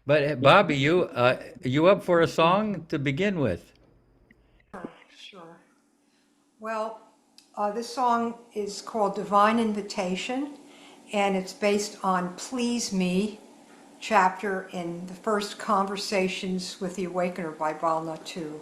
But Bobby, you up for a song to begin with? Sure. Well, this song is called Divine Invitation, and it's based on Please Me chapter in the first Conversations with the Awakener by Balna II.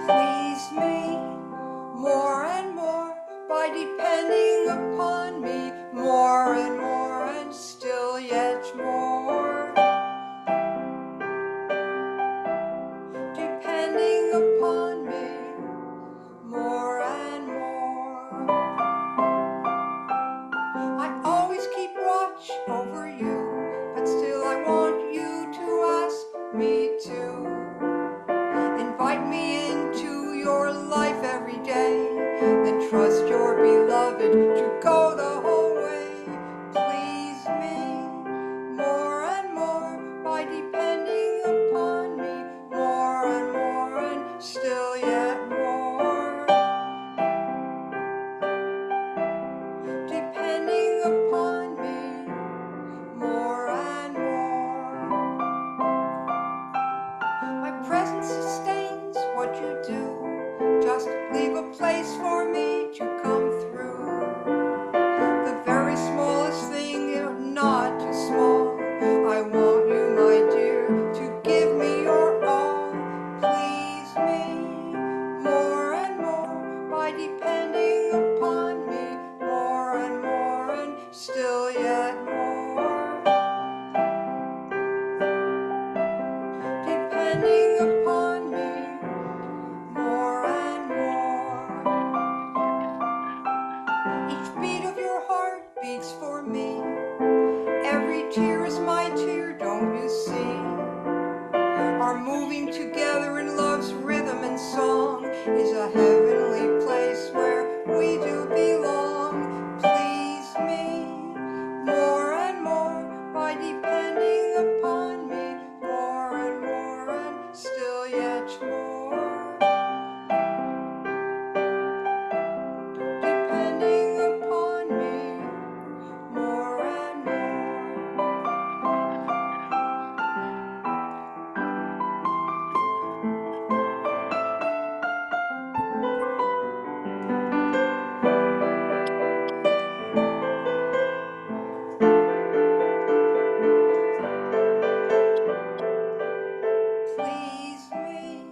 Please me more and more by depending upon me more and more and still yet more. Depending upon me more and more. I always keep watch over you, but still I want you to ask me to invite me into your life every day and trust your beloved to go the whole way. Please me more and more by depending upon me more and still yet more. Depending upon me more and more. My presence sustains what you do. Just leave a place for me to come through. The very smallest thing, not too small. I want you, my dear, to give me your all. Please me more and more by depending upon me more and still yet more. Depending upon me more and more. Each beat of your heart beats for me. Every tear is my tear, don't you see? Our moving together in love's rhythm and song is a heavenly place where we do belong. Please me more and more by depending upon me more and still yet more. Depending upon me more and more. Please me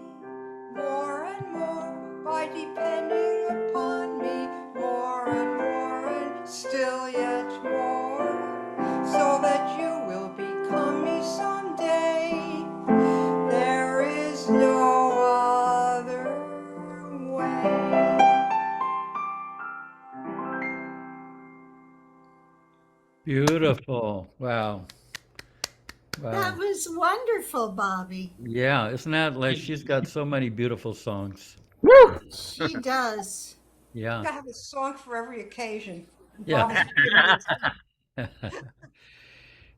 more and more by depending upon me more and still yet more, so that you will become me someday. There is no other way. Beautiful. Wow. That Wow. was wonderful, Bobby. Yeah, isn't that like she's got so many beautiful songs. Woo! She does. Yeah. I have a song for every occasion. Yeah. Bobby's giving me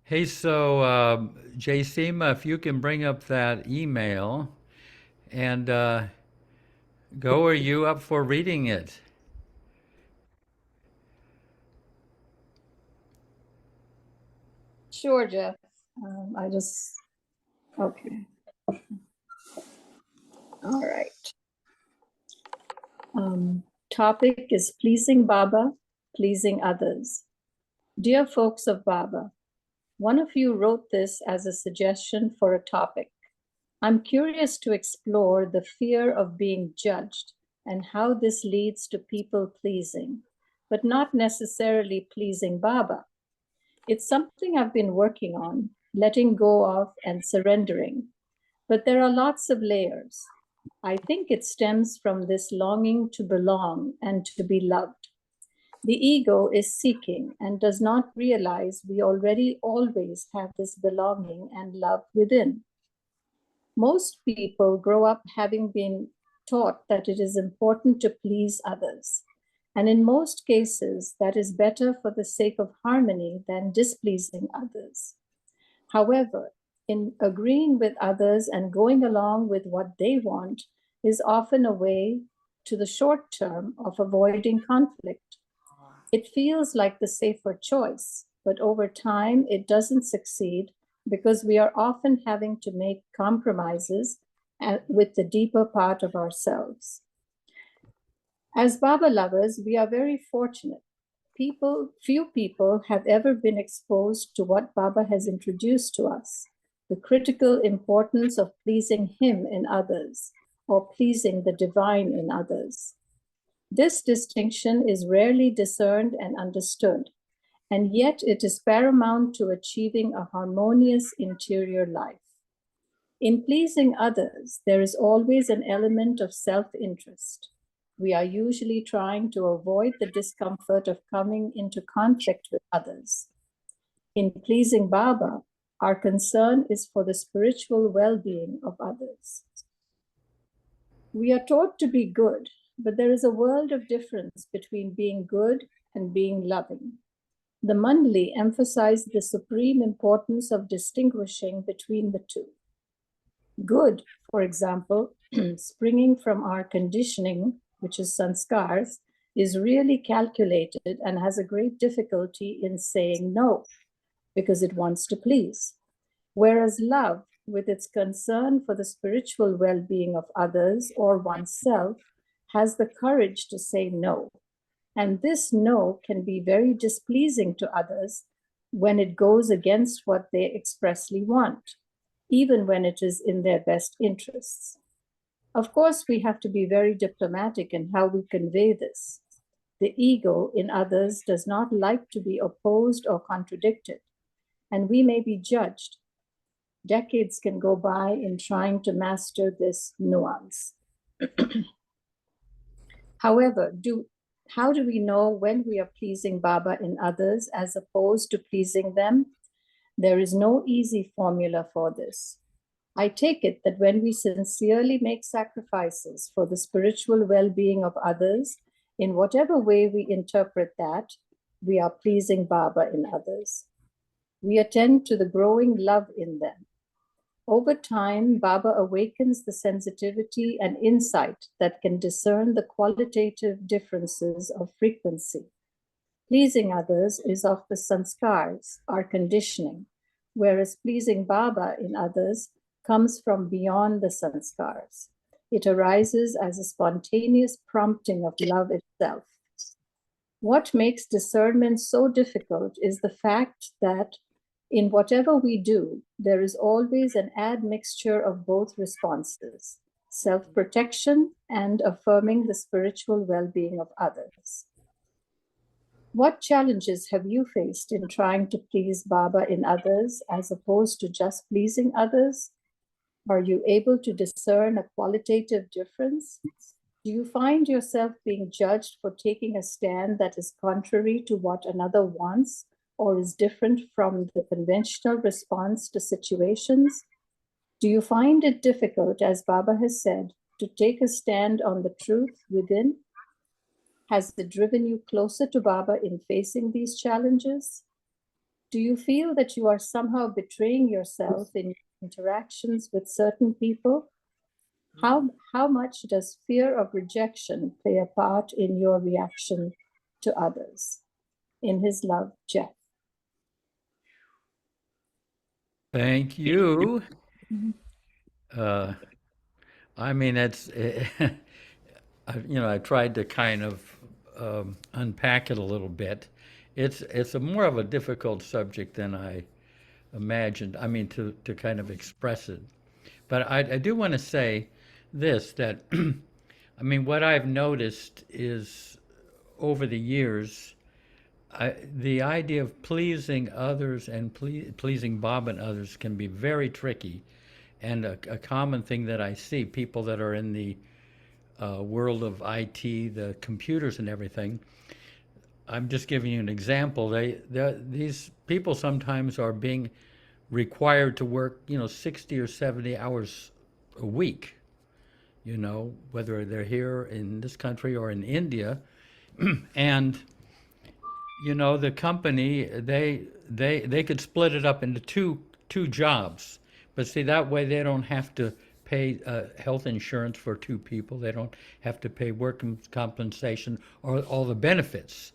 Hey, so JCMA, if you can bring up that email and go, are you up for reading it? Sure, Jeff. I just, okay. All right. Topic is pleasing Baba, pleasing others. Dear folks of Baba, one of you wrote this as a suggestion for a topic. I'm curious to explore the fear of being judged and how this leads to people pleasing, but not necessarily pleasing Baba. It's something I've been working on, letting go of and surrendering, but there are lots of layers. I think it stems from this longing to belong and to be loved. The ego is seeking and does not realize we already always have this belonging and love within. Most people grow up having been taught that it is important to please others. And in most cases, that is better for the sake of harmony than displeasing others. However, in agreeing with others and going along with what they want is often a way to the short term of avoiding conflict. It feels like the safer choice, but over time it doesn't succeed because we are often having to make compromises with the deeper part of ourselves. As Baba lovers, we are very fortunate. Few people have ever been exposed to what Baba has introduced to us, the critical importance of pleasing him in others, or pleasing the divine in others. This distinction is rarely discerned and understood, and yet it is paramount to achieving a harmonious interior life. In pleasing others, there is always an element of self-interest. We are usually trying to avoid the discomfort of coming into conflict with others. In pleasing Baba, our concern is for the spiritual well-being of others. We are taught to be good, but there is a world of difference between being good and being loving. The Mandali emphasized the supreme importance of distinguishing between the two. Good, for example, springing from our conditioning, which is sanskars, is really calculated and has a great difficulty in saying no because it wants to please. Whereas love, with its concern for the spiritual well-being of others or oneself, has the courage to say no. And this no can be very displeasing to others when it goes against what they expressly want, even when it is in their best interests. Of course, we have to be very diplomatic in how we convey this. The ego in others does not like to be opposed or contradicted, and we may be judged. Decades can go by in trying to master this nuance. However, how do we know when we are pleasing Baba in others as opposed to pleasing them? There is no easy formula for this. I take it that when we sincerely make sacrifices for the spiritual well-being of others, in whatever way we interpret that, we are pleasing Baba in others. We attend to the growing love in them. Over time, Baba awakens the sensitivity and insight that can discern the qualitative differences of frequency. Pleasing others is of the sanskars, our conditioning, whereas pleasing Baba in others comes from beyond the sanskars. It arises as a spontaneous prompting of love itself. What makes discernment so difficult is the fact that in whatever we do, there is always an admixture of both responses, self-protection and affirming the spiritual well-being of others. What challenges have you faced in trying to please Baba in others as opposed to just pleasing others? Are you able to discern a qualitative difference? Do you find yourself being judged for taking a stand that is contrary to what another wants or is different from the conventional response to situations? Do you find it difficult, as Baba has said, to take a stand on the truth within? Has it driven you closer to Baba in facing these challenges? Do you feel that you are somehow betraying yourself in interactions with certain people? How much does fear of rejection play a part in your reaction to others? In his love, Jeff. Thank you. I mean, it's, I tried to kind of unpack it a little bit. It's a more of a difficult subject than I imagined. I mean, to kind of express it. But I do want to say this, that, I mean, what I've noticed is over the years, the idea of pleasing others and pleasing Bob and others can be very tricky. And a common thing that I see, people that are in the world of IT, the computers and everything, I'm just giving you an example. These people sometimes are being required to work, 60 or 70 hours a week, whether they're here in this country or in India. And the company, they could split it up into two jobs, but see, that way they don't have to pay health insurance for two people. They don't have to pay work compensation or all the benefits.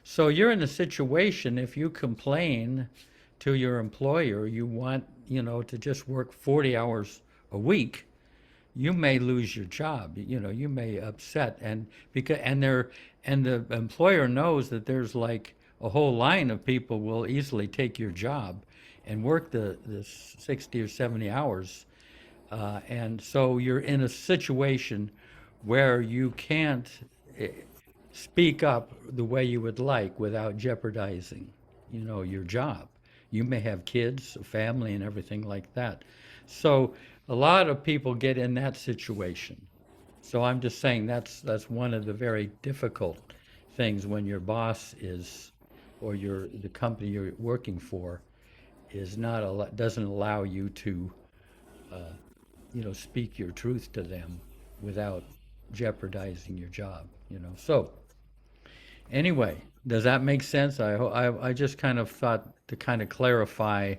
So you're in a situation, if you complain to your employer, you want, to just work 40 hours a week, you may lose your job. You may upset, and the employer knows that there's like a whole line of people will easily take your job and work the 60 or 70 hours. And so you're in a situation where you can't speak up the way you would like without jeopardizing, your job. You may have kids, a family, and everything like that. So a lot of people get in that situation. So I'm just saying that's one of the very difficult things when your boss is, or the company you're working for is doesn't allow you to, speak your truth to them without jeopardizing your job. So anyway, does that make sense? I just kind of thought to kind of clarify,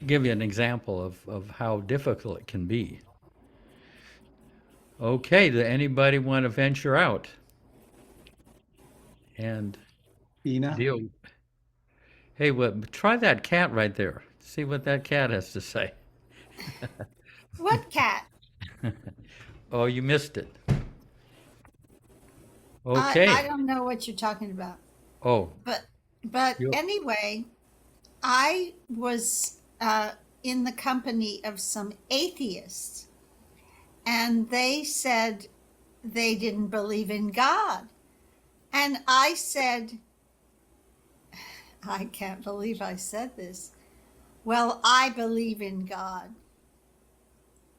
give you an example of how difficult it can be. Okay, does anybody want to venture out and Tina? deal? Hey, try that cat right there. See what that cat has to say. What cat? Oh, you missed it. I Okay. don't know what you're talking about. Oh, But you, anyway, I was in the company of some atheists, and they said they didn't believe in God. And I said, I can't believe I said this. Well, I believe in God.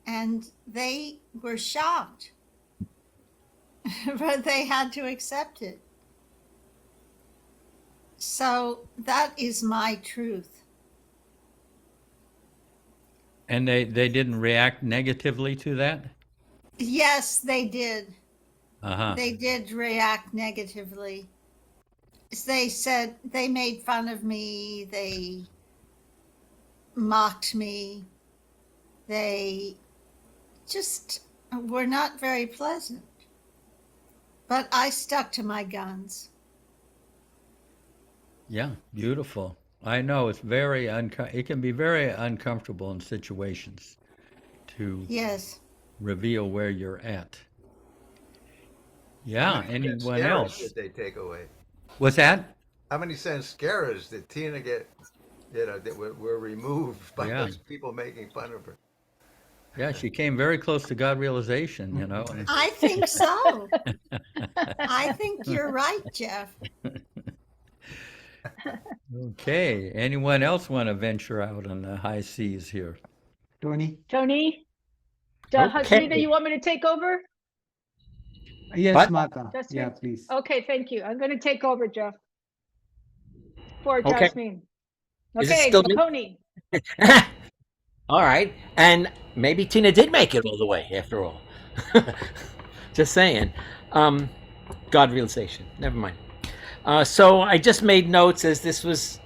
And they were shocked, but they had to accept it. So that is my truth. and they didn't react negatively to that? Yes, they did. Uh-huh. They did react negatively. They said they made fun of me, they mocked me, they just were not very pleasant. But I stuck to my guns. Yeah, beautiful. I know it's it can be very uncomfortable in situations to Yes. reveal where you're at. How Yeah, many anyone scarers else? did they take away? What's that? How many scarers did Tina get, that were removed by Yeah. those people making fun of her? Yeah, she came very close to God realization, and I think so. I think you're right, Jeff. okay. Anyone else want to venture out on the high seas here? Tony? Tony, Okay. Hasrina, you want me to take over? Yes, What? Mata. Jasmine? Yeah, please. Okay, thank you. I'm going to take over, Jeff, for Okay. Jasmine. Is it Okay, still me? Tony. All right. And maybe Tina did make it all the way after all. Just saying. God realization. Never mind. So I just made notes as this was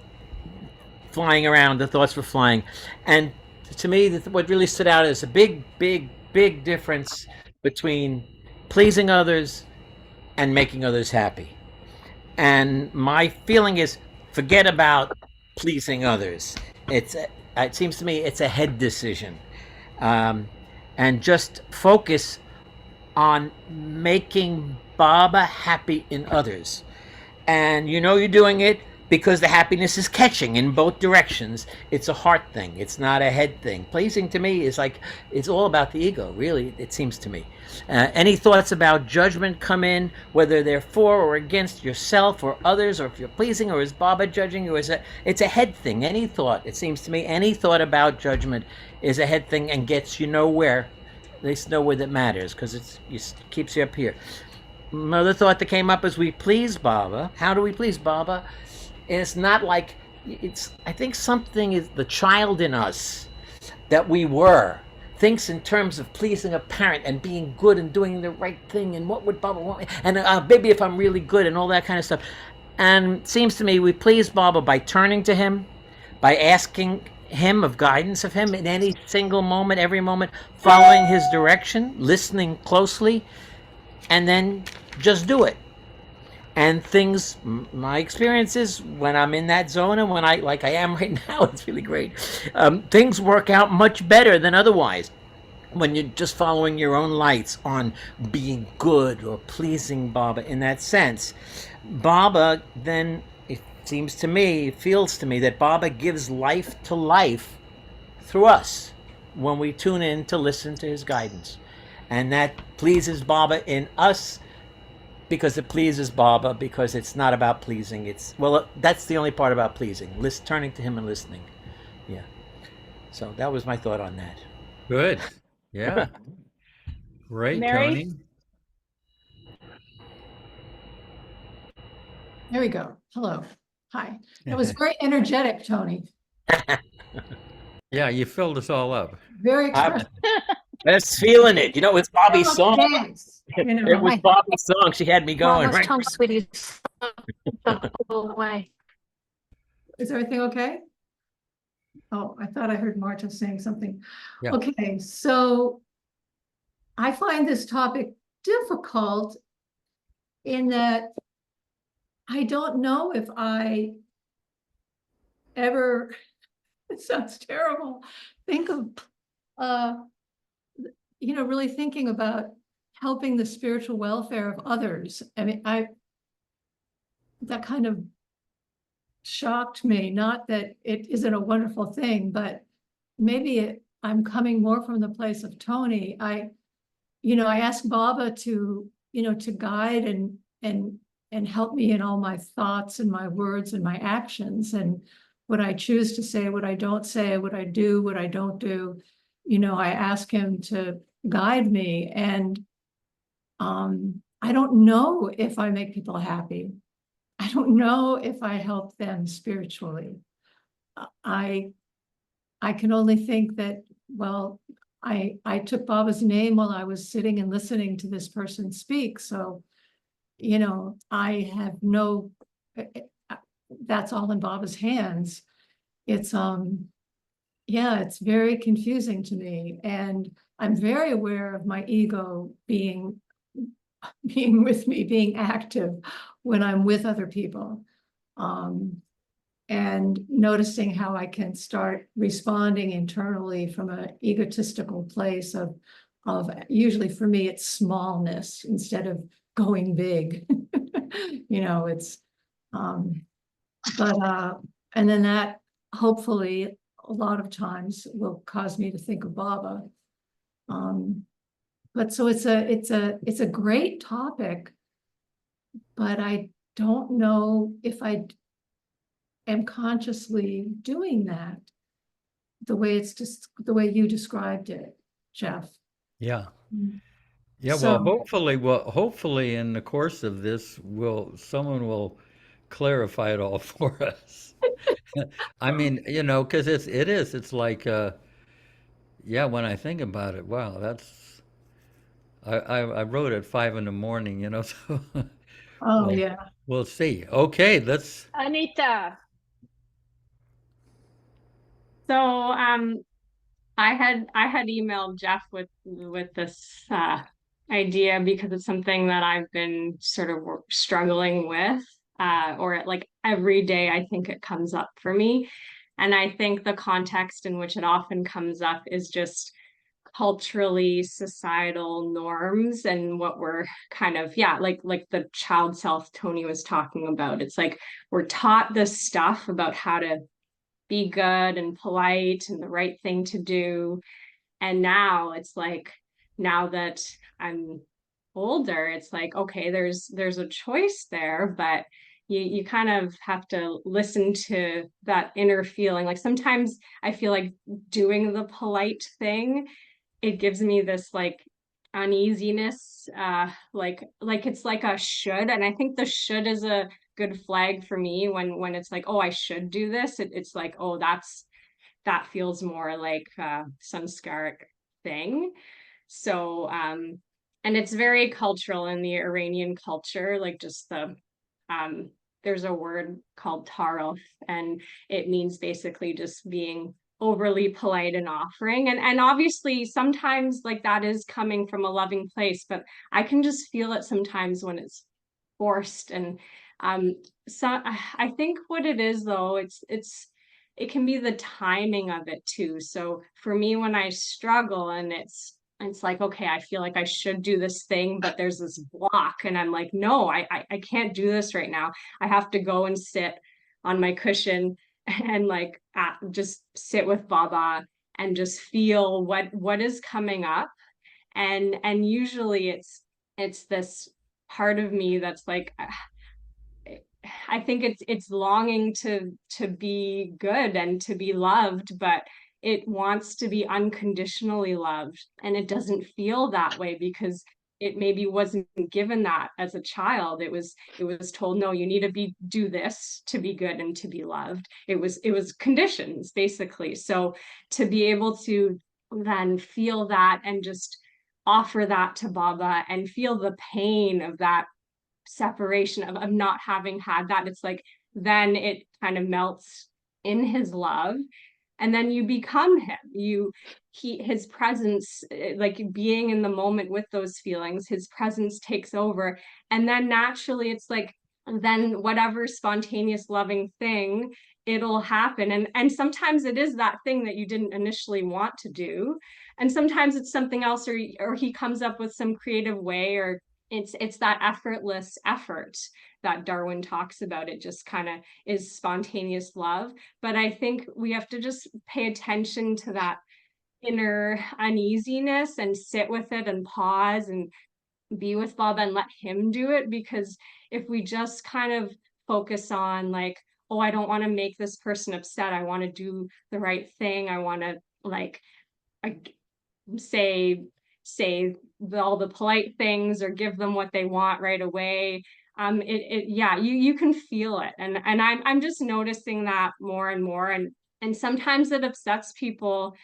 flying around. The thoughts were flying. And to me, what really stood out is a big, big, big difference between pleasing others and making others happy. And my feeling is forget about pleasing others. It seems to me it's a head decision. And just focus on making Baba happy in others. And you're doing it because the happiness is catching in both directions. It's a heart thing. It's not a head thing. Pleasing to me is like, it's all about the ego, really, it seems to me. Any thoughts about judgment come in, whether they're for or against yourself or others, or if you're pleasing, or is Baba judging you? It's a head thing. Any thought, it seems to me, any thought about judgment is a head thing and gets you nowhere, at least nowhere that matters, because it keeps you up here. Another thought that came up is we please Baba. How do we please Baba? And it's not like, I think something is the child in us that we were, thinks in terms of pleasing a parent and being good and doing the right thing and what would Baba want me, and maybe if I'm really good and all that kind of stuff. And it seems to me we please Baba by turning to him, by asking him of guidance of him in any single moment, every moment, following his direction, listening closely, and then just do it. And things, my experience is when I'm in that zone and when like I am right now, it's really great. Things work out much better than otherwise. When you're just following your own lights on being good or pleasing Baba in that sense, Baba then, it seems to me, it feels to me that Baba gives life to life through us when we tune in to listen to his guidance. And that pleases Baba in us because it pleases Baba, because it's not about pleasing. It's, well, that's the only part about pleasing, turning to him and listening. Yeah. So that was my thought on that. Good. Yeah. Great, Mary? Tony. There we go. Hello. Hi. That was very energetic, Tony. Yeah, you filled us all up. Very expressive. I was feeling it. You know, it's Bobby's Almost song. dance, you know. It was Bobby's song. She had me going. Almost Right? tongue sweetie. Go away. Is everything okay? Oh, I thought I heard Marta saying something. Yeah. Okay, so I find this topic difficult in that I don't know if I ever, it sounds terrible, think of, really thinking about helping the spiritual welfare of others. I mean, that kind of shocked me, not that it isn't a wonderful thing, but maybe I'm coming more from the place of Tony. I asked Baba to guide and help me in all my thoughts and my words and my actions, and what I choose to say, what I don't say, what I do, what I don't do. I ask him to guide me, and I don't know if I make people happy. I don't know if I help them spiritually. I can only think that, well, I took Baba's name while I was sitting and listening to this person speak. So, I have no, that's all in Baba's hands. It's, it's very confusing to me. And I'm very aware of my ego being with me, being active when I'm with other people. And noticing how I can start responding internally from an egotistical place of usually for me, it's smallness instead of going big. It's, and then that hopefully a lot of times will cause me to think of Baba. But so it's a great topic, but I don't know if I am consciously doing that the way the way you described it, Jeff. Yeah. Yeah, So- hopefully in the course of this, someone will clarify it all for us. I mean, because it's like, when I think about it, wow, that's, I wrote at 5 a.m, so Oh, yeah. we'll see. Okay, let's, Anita. So I had emailed Jeff with this idea because it's something that I've been sort of struggling with, or like every day I think it comes up for me. And I think the context in which it often comes up is just culturally societal norms and what we're kind of, like the child self Tony was talking about. It's like we're taught this stuff about how to be good and polite and the right thing to do. And now it's like, now that I'm older, it's like, okay, there's a choice there, but you kind of have to listen to that inner feeling. Like sometimes I feel like doing the polite thing, it gives me this like uneasiness, like it's like a should. And I think the should is a good flag for me when it's like, oh, I should do this. It's like, oh, that feels more like samskaric thing. So, and it's very cultural in the Iranian culture, like just there's a word called tarof, and it means basically just being overly polite and offering. And obviously sometimes like that is coming from a loving place, but I can just feel it sometimes when it's forced. And um so I think what it is though, it can be the timing of it too. So for me, when I struggle and it's like, okay, I feel like I should do this thing, but there's this block, and I'm like, no, I can't do this right now. I have to go and sit on my cushion and like just sit with Baba and just feel what is coming up. And usually it's this part of me that's like, I think it's longing to be good and to be loved, but it wants to be unconditionally loved, and it doesn't feel that way because it maybe wasn't given that as a child. It was told, no, you need to do this to be good and to be loved. It was conditions basically. So to be able to then feel that and just offer that to Baba and feel the pain of that separation of not having had that, it's like then it kind of melts in his love, and then you become him. His presence, like being in the moment with those feelings, his presence takes over, and then naturally it's like then whatever spontaneous loving thing, it'll happen. And sometimes it is that thing that you didn't initially want to do, and sometimes it's something else, or he comes up with some creative way, or it's that effortless effort that Darwin talks about. It just kind of is spontaneous love. But I think we have to just pay attention to that inner uneasiness and sit with it and pause and be with Baba and let him do it. Because if we just kind of focus on like, oh, I don't want to make this person upset, I want to do the right thing, I want to like say all the polite things or give them what they want right away. Yeah, you can feel it, and I'm just noticing that more and more, and sometimes it upsets people,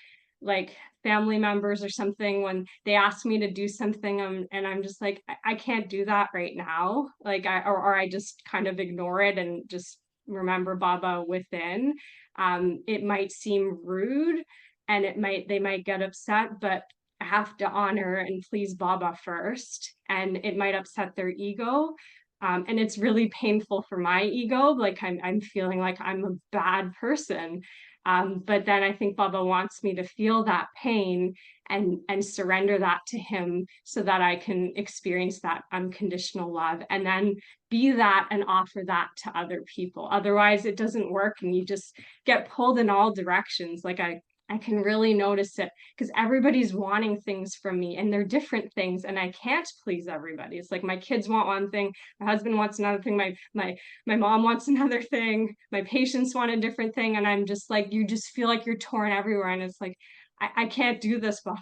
like family members or something, when they ask me to do something, and I'm just like, I can't do that right now, like or I just kind of ignore it and just remember Baba within. It might seem rude, and they might get upset, but I have to honor and please Baba first, and it might upset their ego. And it's really painful for my ego, like I'm feeling like I'm a bad person. But then I think Baba wants me to feel that pain and surrender that to him so that I can experience that unconditional love, and then be that and offer that to other people. Otherwise it doesn't work, and you just get pulled in all directions. Like I can really notice it because everybody's wanting things from me, and they're different things, and I can't please everybody. It's like my kids want one thing, my husband wants another thing, my mom wants another thing, my patients want a different thing, and I'm just like, you just feel like you're torn everywhere, and it's like I can't do this, but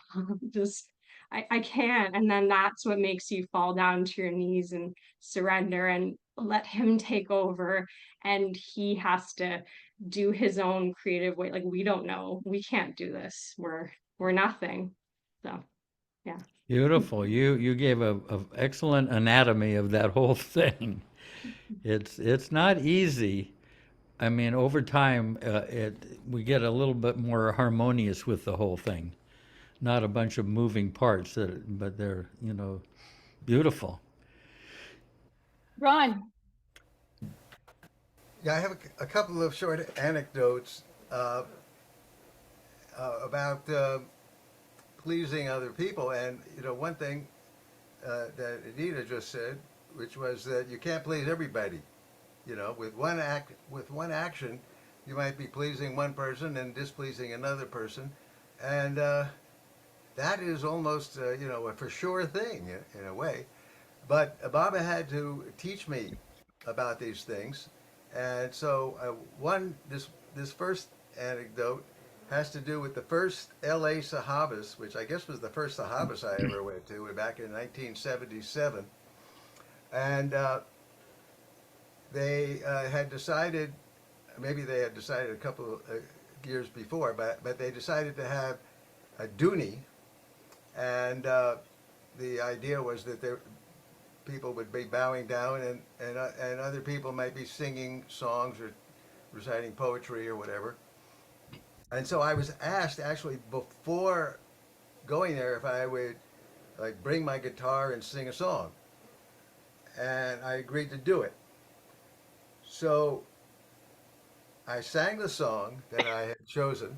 just I can't. And then that's what makes you fall down to your knees and surrender and let him take over, and he has to do his own creative way. Like we don't know, we can't do this, we're nothing. So yeah. Beautiful. You gave a excellent anatomy of that whole thing. It's not easy. I mean, over time, we get a little bit more harmonious with the whole thing. Not a bunch of moving parts, but they're, beautiful. Ron, Yeah, I have a couple of short anecdotes about pleasing other people. And one thing that Anita just said, which was that you can't please everybody. With one action, you might be pleasing one person and displeasing another person, and that is almost a for sure thing in a way. But Baba had to teach me about these things, and so this first anecdote has to do with the first L.A. Sahabas, which I guess was the first Sahabas I ever went to back in 1977, and they had decided, maybe they had decided a couple of years before, but they decided to have a Duni and the idea was that people would be bowing down, and other people might be singing songs or reciting poetry or whatever. And so I was asked actually before going there if I would like bring my guitar and sing a song, and I agreed to do it. So I sang the song that I had chosen,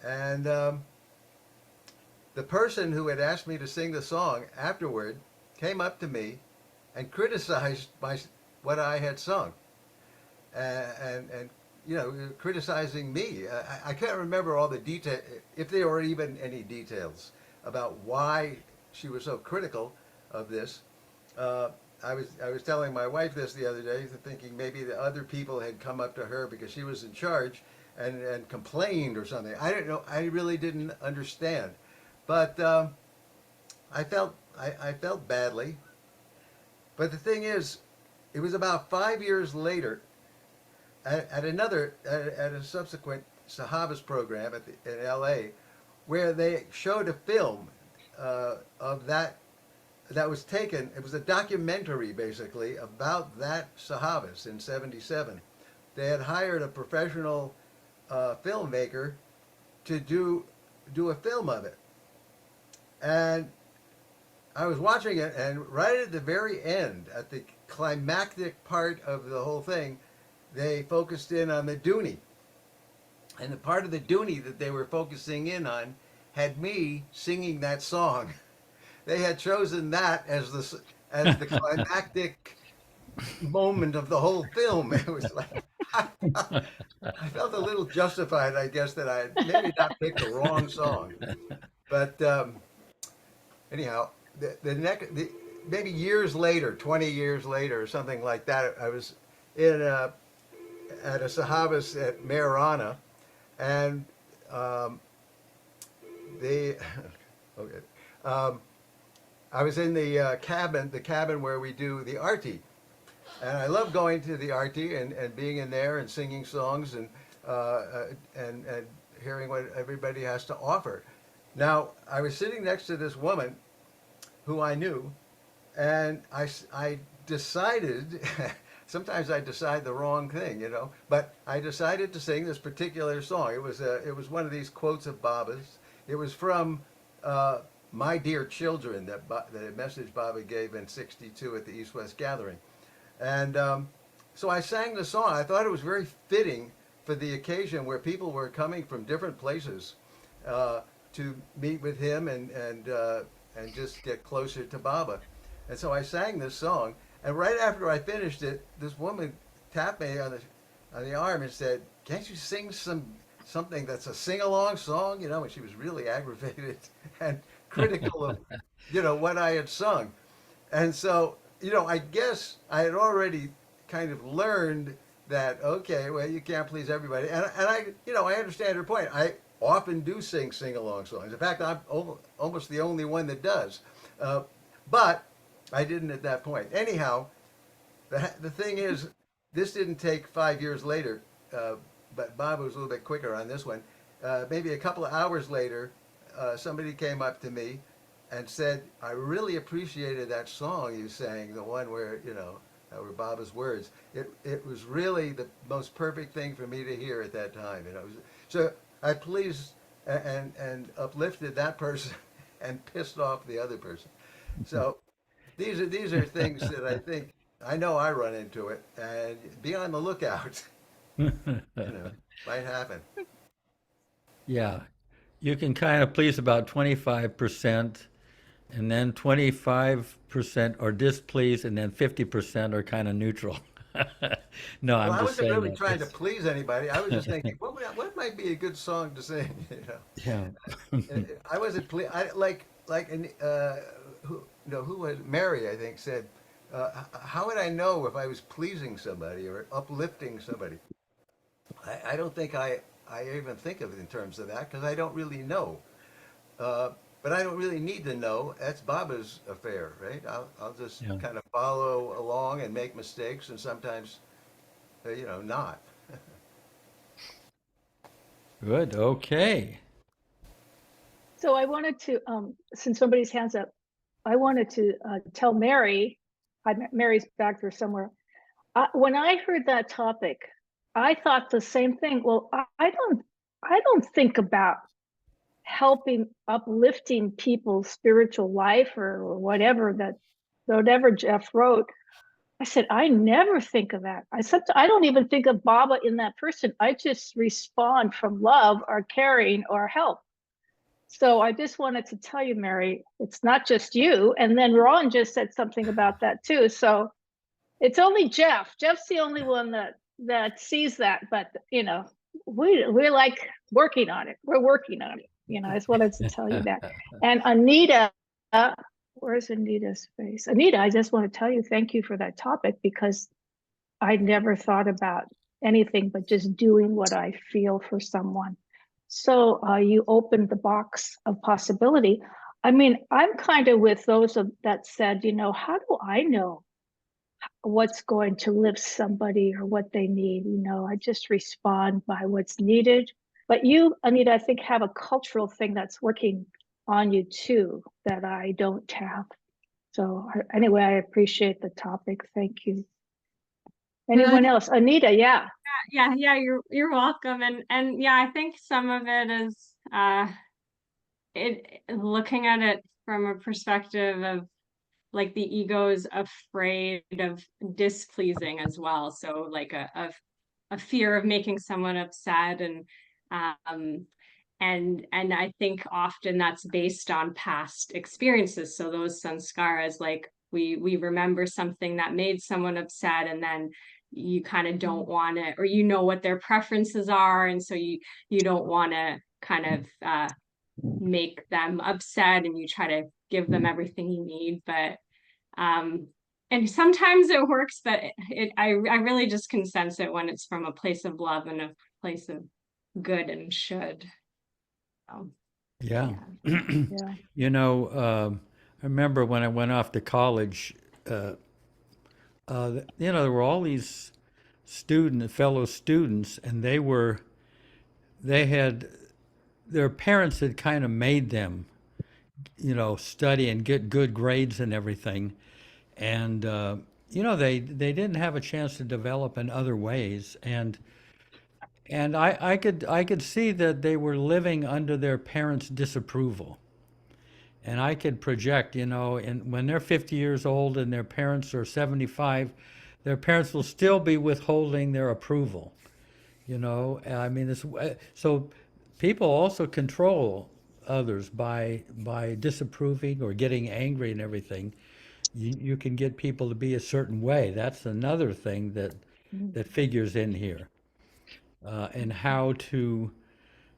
and the person who had asked me to sing the song afterward came up to me and criticized what I had sung, and you know, criticizing me. I can't remember all the detail, if there were even any details about why she was so critical of this. I was telling my wife this the other day, thinking maybe the other people had come up to her because she was in charge and complained or something. I don't know. I really didn't understand, but I felt badly. But the thing is, it was about 5 years later, at a subsequent Sahabas program in L.A., where they showed a film of that was taken. It was a documentary basically about that Sahabas in '77. They had hired a professional filmmaker to do a film of it, and I was watching it, and right at the very end, at the climactic part of the whole thing, they focused in on the Dooney. And the part of the Dooney that they were focusing in on had me singing that song. They had chosen that as the climactic moment of the whole film. It was like I felt a little justified, I guess, that I had maybe not picked the wrong song. But anyhow, maybe years later, 20 years later, or something like that, I was at a Sahabas at Marana, and they okay. I was in the cabin where we do the arti, and I love going to the arti and being in there and singing songs and hearing what everybody has to offer. Now, I was sitting next to this woman who I knew, and I decided, sometimes I decide the wrong thing, you know, but I decided to sing this particular song. It was one of these quotes of Baba's. It was from My Dear Children, that a message Baba gave in '62 at the East-West Gathering. And so I sang the song. I thought it was very fitting for the occasion where people were coming from different places to meet with him and just get closer to Baba. And so I sang this song, and right after I finished it, this woman tapped me on the arm and said, "Can't you sing something that's a sing-along song?" You know, and she was really aggravated and critical of, you know, what I had sung. And so, you know, I guess I had already kind of learned that, okay, well, you can't please everybody. And I, you know, I understand her point. I often do sing-along songs. In fact, I'm almost the only one that does. But I didn't at that point. Anyhow, the thing is, this didn't take 5 years later, but Bob was a little bit quicker on this one. Maybe a couple of hours later, somebody came up to me and said, "I really appreciated that song you sang, the one where, you know, that were Baba's words. It was really the most perfect thing for me to hear at that time." You know, so I pleased and uplifted that person and pissed off the other person. So these are things that I know I run into it, and be on the lookout. You know, might happen. Yeah, you can kind of please about 25%, and then 25% are displeased, and then 50% are kind of neutral. No, Well, I'm I just wasn't saying really that. trying to please anybody. I was just thinking, what might be a good song to sing? You know, Yeah. I wasn't I like who no who was Mary, I think, said, how would I know if I was pleasing somebody or uplifting somebody? I don't think I even think of it in terms of that because I don't really know. Uh, but I don't really need to know. That's Baba's affair, right? I'll just Yeah. kind of follow along and make mistakes and sometimes, you know, not. Good. Okay. So I wanted to, since somebody's hands up, I wanted to tell Mary, Mary's back there somewhere. When I heard that topic, I thought the same thing. Well, I don't think about helping, uplifting people's spiritual life or whatever Jeff wrote. I said, I never think of that. I don't even think of Baba in that person. I just respond from love or caring or help. So I just wanted to tell you, Mary, it's not just you. And then Ron just said something about that too. So it's only Jeff. Jeff's the only one that sees that. But you know, we're like working on it. We're working on it. You know, I just wanted to tell you that. And Anita, where's Anita's face? Anita, I just want to tell you thank you for that topic, because I never thought about anything but just doing what I feel for someone. So you opened the box of possibility. I mean, I'm kind of with those that said, you know, how do I know what's going to lift somebody or what they need? You know, I just respond by what's needed. But you, Anita, I think have a cultural thing that's working on you too that I don't have. So anyway, I appreciate the topic. Thank you. Anyone else? Anita, yeah. Yeah, you're welcome. And yeah, I think some of it is looking at it from a perspective of like the ego is afraid of displeasing as well. So like a fear of making someone upset, and I think often that's based on past experiences. So those sanskaras, like we remember something that made someone upset, and then you kind of don't want to, or you know what their preferences are, and so you don't want to kind of make them upset, and you try to give them everything you need. But and sometimes it works, but I really just can sense it when it's from a place of love and a place of good and should. Yeah. Yeah. You know, I remember when I went off to college, you know, there were all these fellow students, and their parents had kind of made them, you know, study and get good grades and everything. And, you know, they didn't have a chance to develop in other ways. And I could see that they were living under their parents' disapproval. And I could project, you know, and when they're 50 years old and their parents are 75, their parents will still be withholding their approval. You know, I mean, so people also control others by disapproving or getting angry and everything. You can get people to be a certain way. That's another thing that figures in here, and how to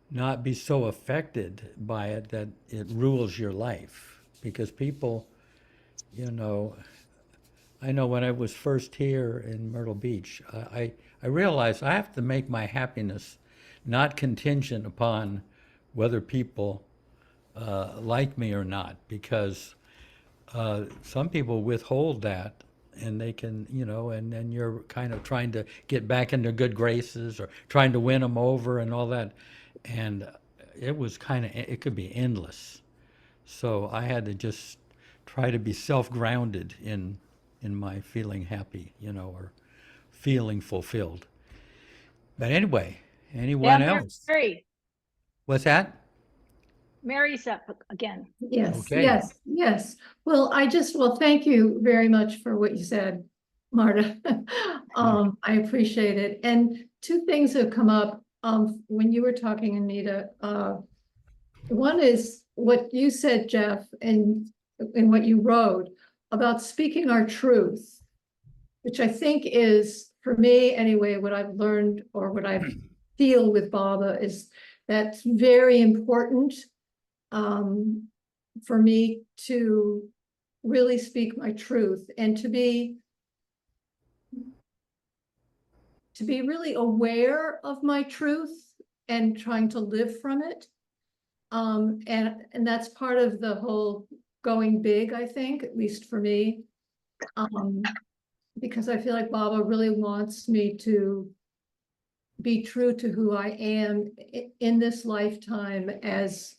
not be so affected by it that it rules your life. Because people, you know, I know when I was first here in Myrtle Beach, I realized I have to make my happiness not contingent upon whether people like me or not, because some people withhold that, and they can, you know, and then you're kind of trying to get back into good graces or trying to win them over and all that. And it could be endless. So I had to just try to be self-grounded in my feeling happy, you know, or feeling fulfilled. But anyway, anyone else? Mary. What's that? Mary's up again. Yes, Okay. yes. Well, thank you very much for what you said, Marta. I appreciate it. And two things have come up when you were talking, Anita. One is what you said, Jeff, and what you wrote about speaking our truth, which I think is, for me anyway, what I've learned or what I feel with Baba is that's very important for me to really speak my truth and to be really aware of my truth and trying to live from it. And that's part of the whole going big, I think, at least for me. Because I feel like Baba really wants me to be true to who I am in this lifetime as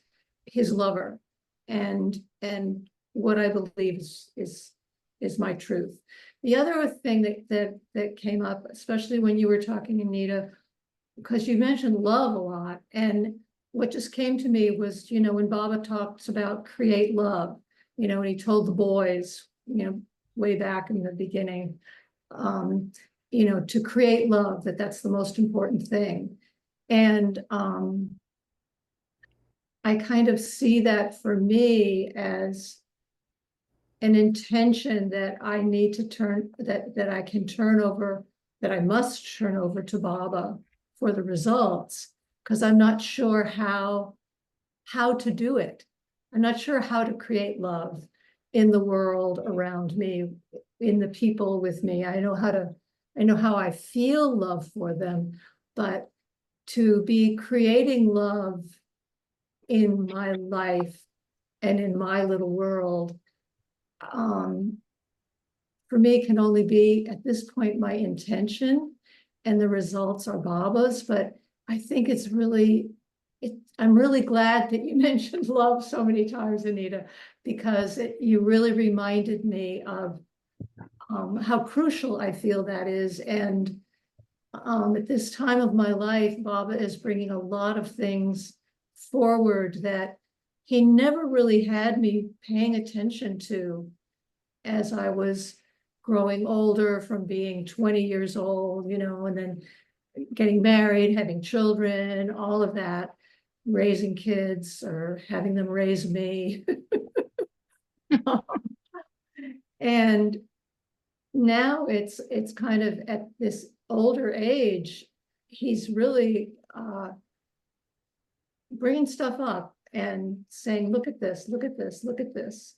his lover, and what I believe is my truth. The other thing that came up, especially when you were talking, Anita, because you mentioned love a lot, and what just came to me was, when Baba talks about create love, and he told the boys, way back in the beginning, to create love, that's the most important thing. And I kind of see that for me as an intention that I need to turn, that I can turn over, that I must turn over to Baba for the results, because I'm not sure how to do it. I'm not sure how to create love in the world around me, in the people with me. I know how I feel love for them, but to be creating love in my life and in my little world, for me, can only be at this point my intention, and the results are Baba's. But I think it's really, I'm really glad that you mentioned love so many times, Anita, because you really reminded me of how crucial I feel that is. And at this time of my life, Baba is bringing a lot of things forward that he never really had me paying attention to as I was growing older, from being 20 years old, and then getting married, having children, all of that, raising kids or having them raise me. And now it's kind of at this older age, he's really bringing stuff up and saying, look at this, look at this, look at this.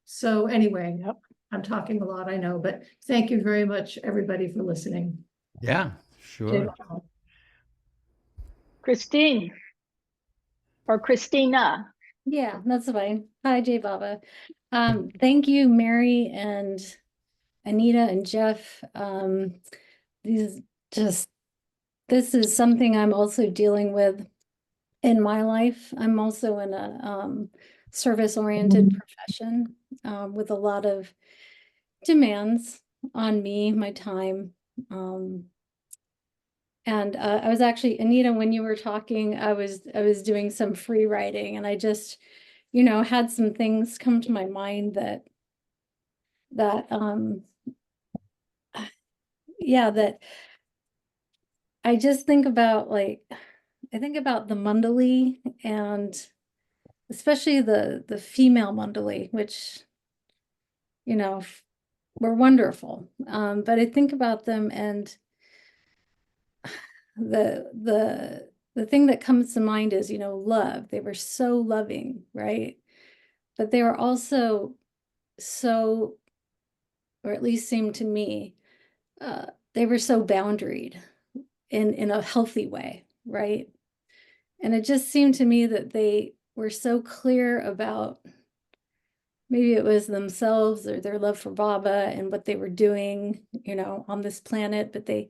So anyway, I'm talking a lot, I know, but thank you very much, everybody, for listening. Yeah, sure. Christine or Christina. Yeah, that's fine. Hi, Jay Baba. Thank you, Mary and Anita and Jeff. This is something I'm also dealing with in my life. I'm also in a service-oriented profession with a lot of demands on me, my time. And I was actually, Anita, when you were talking, I was doing some free writing, and I just, had some things come to my mind that yeah, that I just think about, like, I think about the Mandali, and especially the female Mandali, which, were wonderful. But I think about them, and the thing that comes to mind is, love. They were so loving, right? But they were also so, or at least seemed to me, they were so boundaried in a healthy way, right? And it just seemed to me that they were so clear about, maybe it was themselves or their love for Baba and what they were doing, on this planet, but they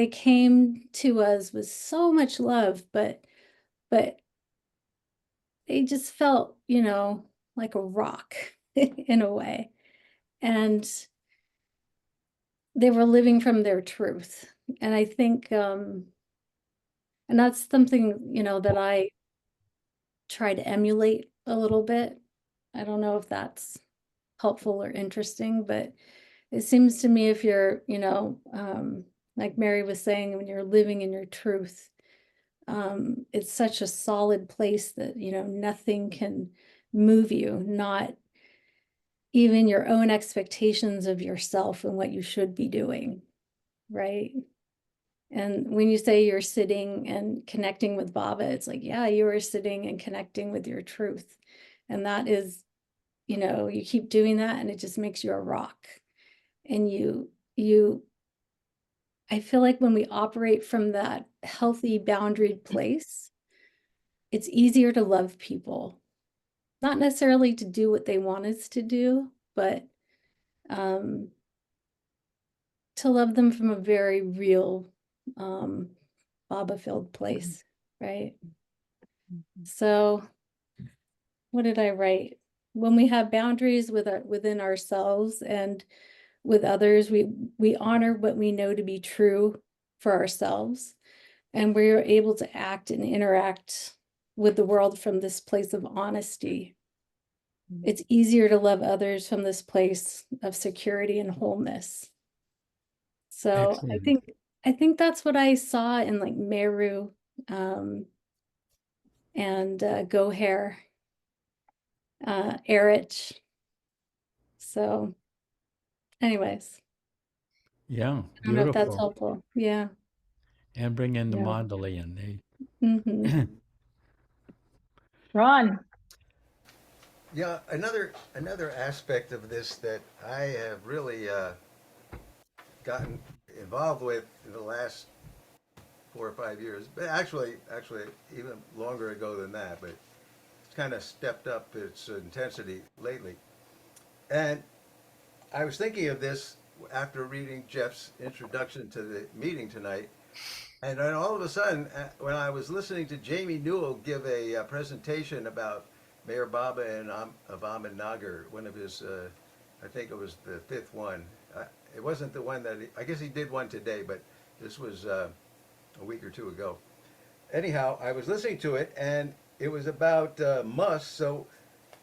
came to us with so much love, but they just felt, like a rock in a way. And they were living from their truth. And I think, and that's something, that I try to emulate a little bit. I don't know if that's helpful or interesting, but it seems to me, if you're, like Mary was saying, when you're living in your truth, it's such a solid place that, nothing can move you, not even your own expectations of yourself and what you should be doing, right? And when you say you're sitting and connecting with Baba, it's like, yeah, you are sitting and connecting with your truth. And that is, you keep doing that, and it just makes you a rock. And I feel like when we operate from that healthy, boundaried place, it's easier to love people. Not necessarily to do what they want us to do, but to love them from a very real, Baba-filled place, right? So what did I write? When we have boundaries within ourselves and with others, we honor what we know to be true for ourselves, and we're able to act and interact with the world from this place of honesty. It's easier to love others from this place of security and wholeness. So Excellent. I think that's what I saw in like Meru and Gohair, Erich. So anyways, Yeah, I don't know if that's beautiful. helpful. Yeah. And bring in the Yeah. Mondelean. Mm-hmm. Ron, Yeah, another aspect of this that I have really gotten involved with in the last 4 or 5 years, but actually even longer ago than that, but it's kind of stepped up its intensity lately. And I was thinking of this after reading Jeff's introduction to the meeting tonight. And then all of a sudden, when I was listening to Jamie Newell give a presentation about Mayor Baba and of Ahmed Nagar, one of his, I think it was the fifth one. It wasn't the one that I guess he did one today, but this was a week or two ago. Anyhow, I was listening to it, and it was about Musk. So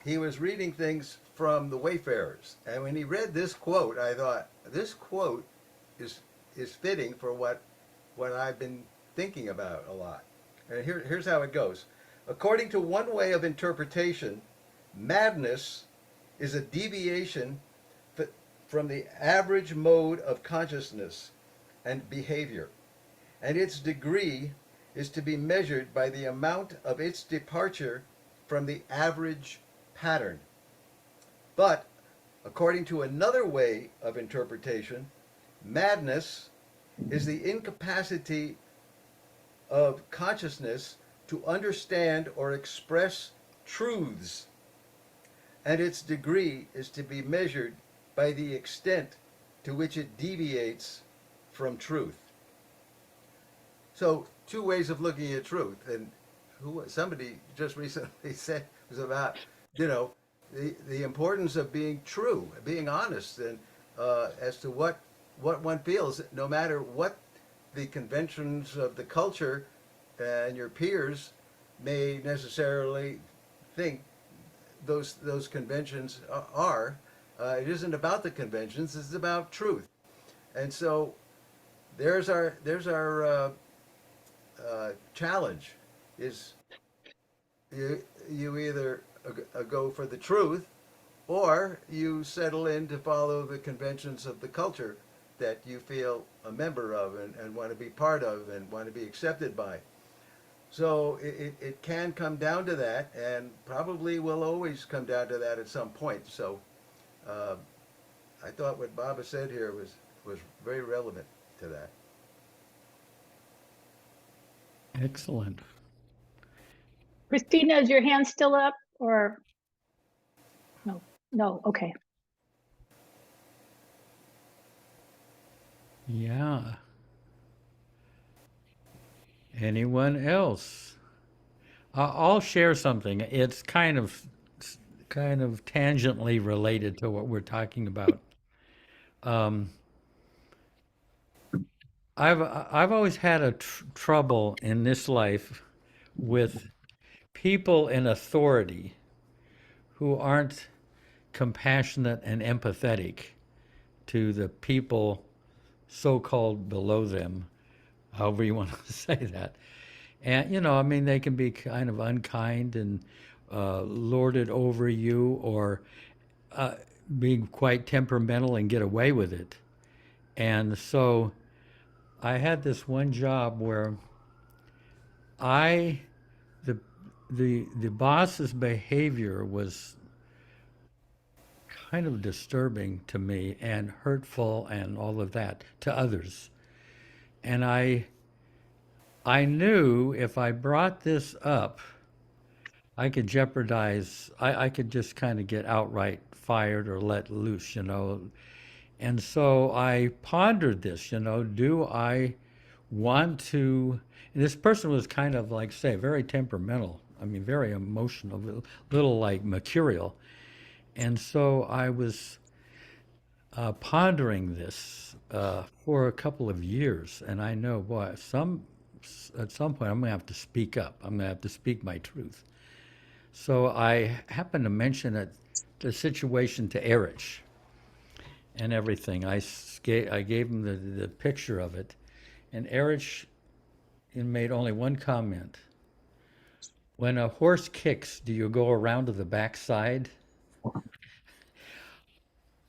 he was reading things from the Wayfarers, and when he read this quote, I thought this quote is fitting for what I've been thinking about a lot. And here's how it goes. According to one way of interpretation, madness is a deviation from the average mode of consciousness and behavior, and its degree is to be measured by the amount of its departure from the average pattern. But according to another way of interpretation, madness is the incapacity of consciousness to understand or express truths, and its degree is to be measured by the extent to which it deviates from truth. So, two ways of looking at truth, and somebody just recently said it was about, the importance of being true, being honest, and as to what one feels, no matter what the conventions of the culture and your peers may necessarily think those conventions are. It isn't about the conventions; it's about truth. And so there's our challenge: is you either go for the truth, or you settle in to follow the conventions of the culture that you feel a member of and want to be part of and want to be accepted by. So it can come down to that, and probably will always come down to that at some point. So I thought what Baba said here was very relevant to that. Excellent. Christina, is your hand still up or no? No, okay. Yeah. Anyone else? I'll share something. It's kind of tangentially related to what we're talking about. Um, I've always had a trouble in this life with people in authority who aren't compassionate and empathetic to the people so-called below them, however you want to say that. And, I mean, they can be kind of unkind and lord it over you, or be quite temperamental and get away with it. And so I had this one job where I, the, the boss's behavior was kind of disturbing to me and hurtful and all of that to others. And I knew if I brought this up, I could jeopardize, I could just kind of get outright fired or let loose. And so I pondered this, do I want to, and this person was kind of like, say, very temperamental. I mean, very emotional, little like mercurial. And so I was pondering this for a couple of years, and I know, boy, at some point I'm going to have to speak up. I'm going to have to speak my truth. So I happened to mention the situation to Erich and everything. I gave him the picture of it, and Erich made only one comment. When a horse kicks, do you go around to the backside?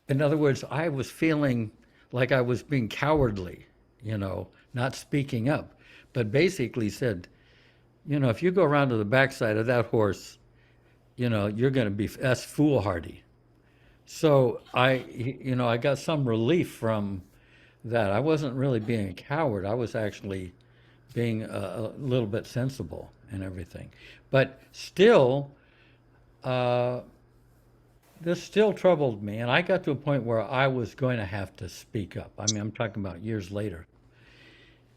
In other words, I was feeling like I was being cowardly, not speaking up, but basically said, if you go around to the backside of that horse, you're going to be, that's foolhardy. So I got some relief from that. I wasn't really being a coward. I was actually being a little bit sensible and everything. But still, this still troubled me. And I got to a point where I was going to have to speak up. I mean, I'm talking about years later.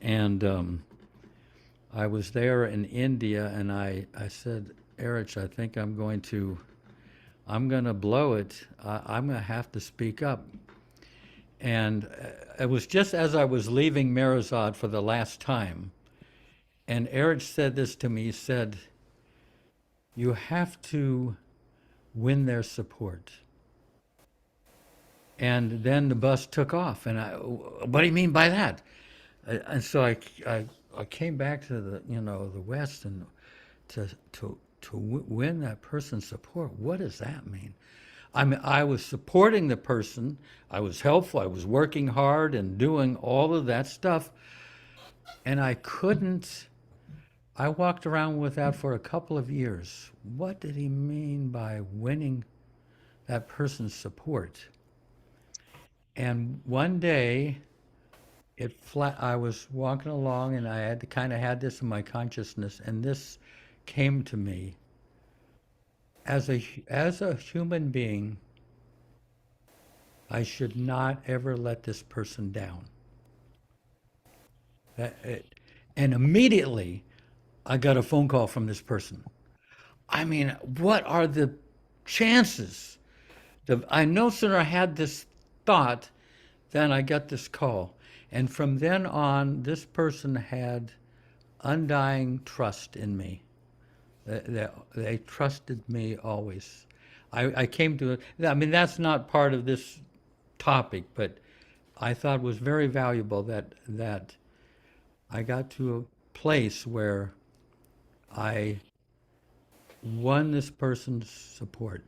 And I was there in India, and I said, Erich, I think I'm going to blow it. I'm going to have to speak up. And it was just as I was leaving Marizad for the last time. And Erich said this to me. He said, you have to win their support. And then the bus took off. And what do you mean by that? And so I came back to the West, and to win that person's support. What does that mean? I mean, I was supporting the person. I was helpful. I was working hard and doing all of that stuff. And I walked around with that for a couple of years. What did he mean by winning that person's support? And one day, I was walking along, and I had had this in my consciousness, and this came to me. As a human being, I should not ever let this person down. And immediately, I got a phone call from this person. I mean, what are the chances? I no sooner had this thought than I got this call. And from then on, this person had undying trust in me. They trusted me always. I came to it. I mean, that's not part of this topic, but I thought it was very valuable that I got to a place where I won this person's support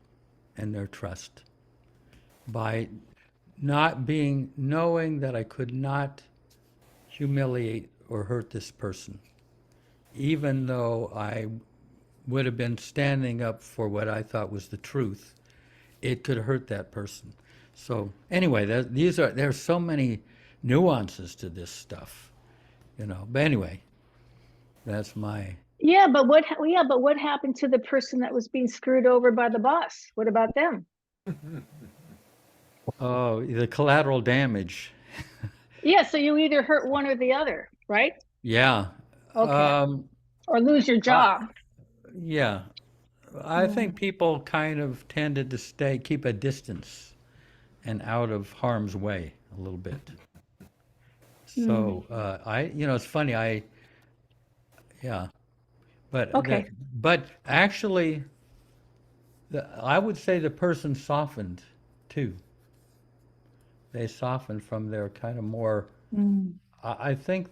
and their trust by knowing that I could not humiliate or hurt this person, even though I would have been standing up for what I thought was the truth. It could hurt that person. So anyway, there's so many nuances to this stuff, But anyway, that's my. Yeah, but what happened to the person that was being screwed over by the boss? What about them? Oh, the collateral damage. Yeah, so you either hurt one or the other, right? Yeah. Okay. Or lose your job. Yeah. I think people kind of tended to keep a distance and out of harm's way a little bit. So it's funny. Yeah, but Okay. but actually, I would say the person softened too. They softened from their kind of more. I think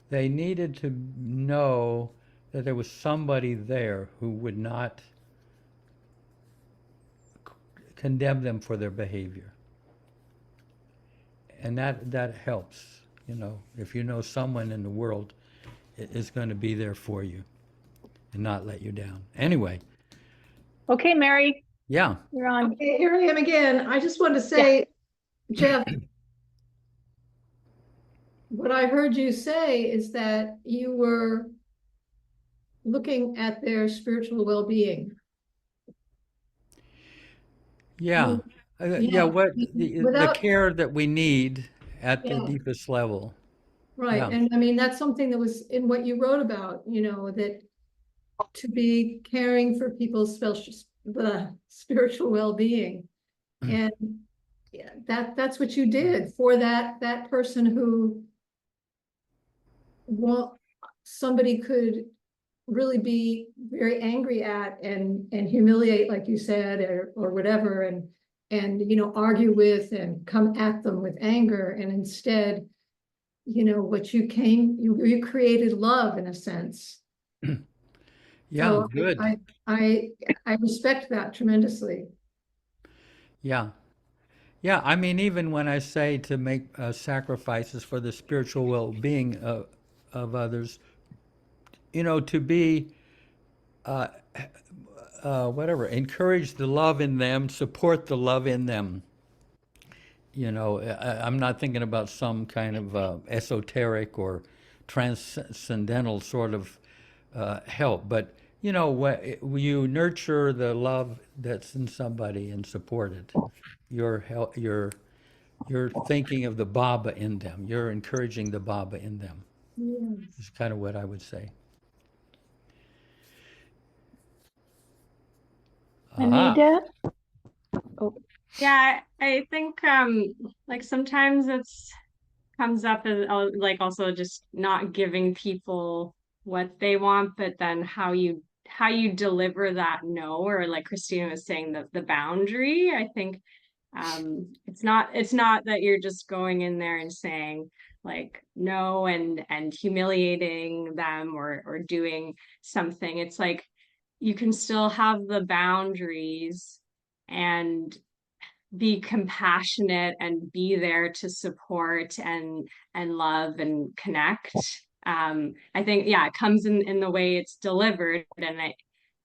they needed to know that there was somebody there who would not condemn them for their behavior. And that helps, if you know someone in the world is going to be there for you and not let you down. Anyway. Okay, Mary. Yeah. You're on. Okay, here I am again. I just wanted to say, Jeff, what I heard you say is that you were looking at their spiritual well-being. Yeah. What the care that we need at the Yeah. deepest level. Right. Yeah. And I mean, that's something that was in what you wrote about, that to be caring for people's the spiritual well-being. And yeah, that's what you did for that person who somebody could really be very angry at and humiliate, like you said, or whatever, and argue with and come at them with anger. And instead, what you created love in a sense. Yeah, So good. I respect that tremendously. Yeah. Yeah, I mean, even when I say to make sacrifices for the spiritual well-being of others, to be whatever, encourage the love in them, support the love in them. I'm not thinking about some kind of esoteric or transcendental sort of help, but you nurture the love that's in somebody and support it. You're thinking of the Baba in them. You're encouraging the Baba in them. Yes. Is kind of what I would say. Aha. Anita? Oh, Yeah, I think like sometimes it's comes up as like also just not giving people what they want, but then how you deliver that no, or like Christina was saying, the boundary. I think it's not that you're just going in there and saying like no and humiliating them or doing something. It's like you can still have the boundaries and be compassionate and be there to support and love and connect. I think, yeah, it comes in the way it's delivered, and I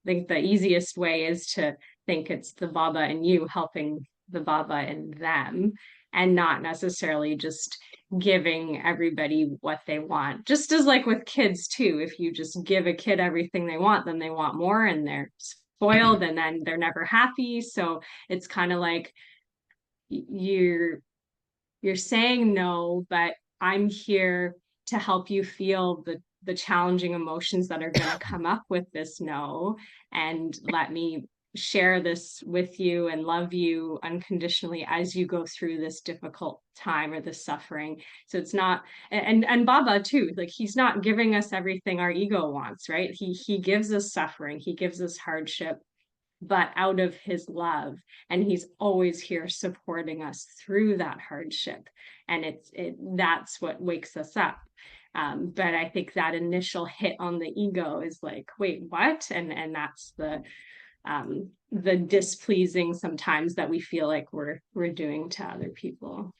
think the easiest way is to think it's the Baba and you helping the Baba and them, and not necessarily just giving everybody what they want. Just as like with kids too, if you just give a kid everything they want, then they want more and they're spoiled and then they're never happy. So it's kind of like you're saying no, but I'm here to help you feel the challenging emotions that are going to come up with this no, and let me share this with you and love you unconditionally as you go through this difficult time or this suffering. So it's not, and Baba too, like he's not giving us everything our ego wants, right? He gives us suffering, he gives us hardship, but out of his love, and he's always here supporting us through that hardship, and that's what wakes us up. But I think that initial hit on the ego is like, wait, what? And that's the displeasing sometimes that we feel like we're doing to other people.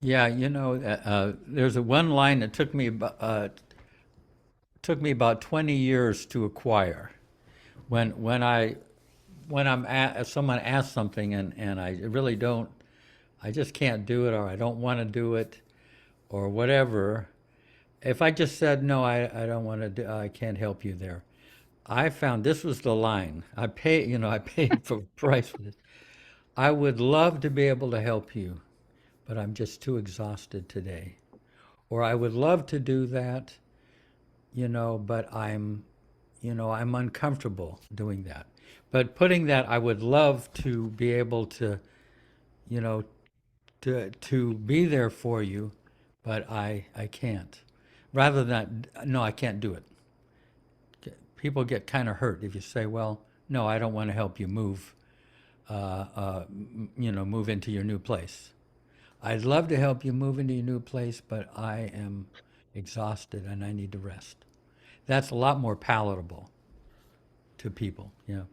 Yeah, there's a one line that took me about 20 years to acquire. When someone asks something and I really don't, I just can't do it, or I don't want to do it, or whatever. If I just said no, I don't want to do, I can't help you there. I found this was the line. I paid for price for this. I would love to be able to help you, but I'm just too exhausted today. Or I would love to do that, but I'm uncomfortable doing that. But putting that, I would love to be able to, you know, to be there for you, but I can't. Rather than, no, I can't do it. People get kind of hurt if you say, well, no, I don't want to help you move, move into your new place. I'd love to help you move into your new place, but I am exhausted and I need to rest. That's a lot more palatable to people. Yeah.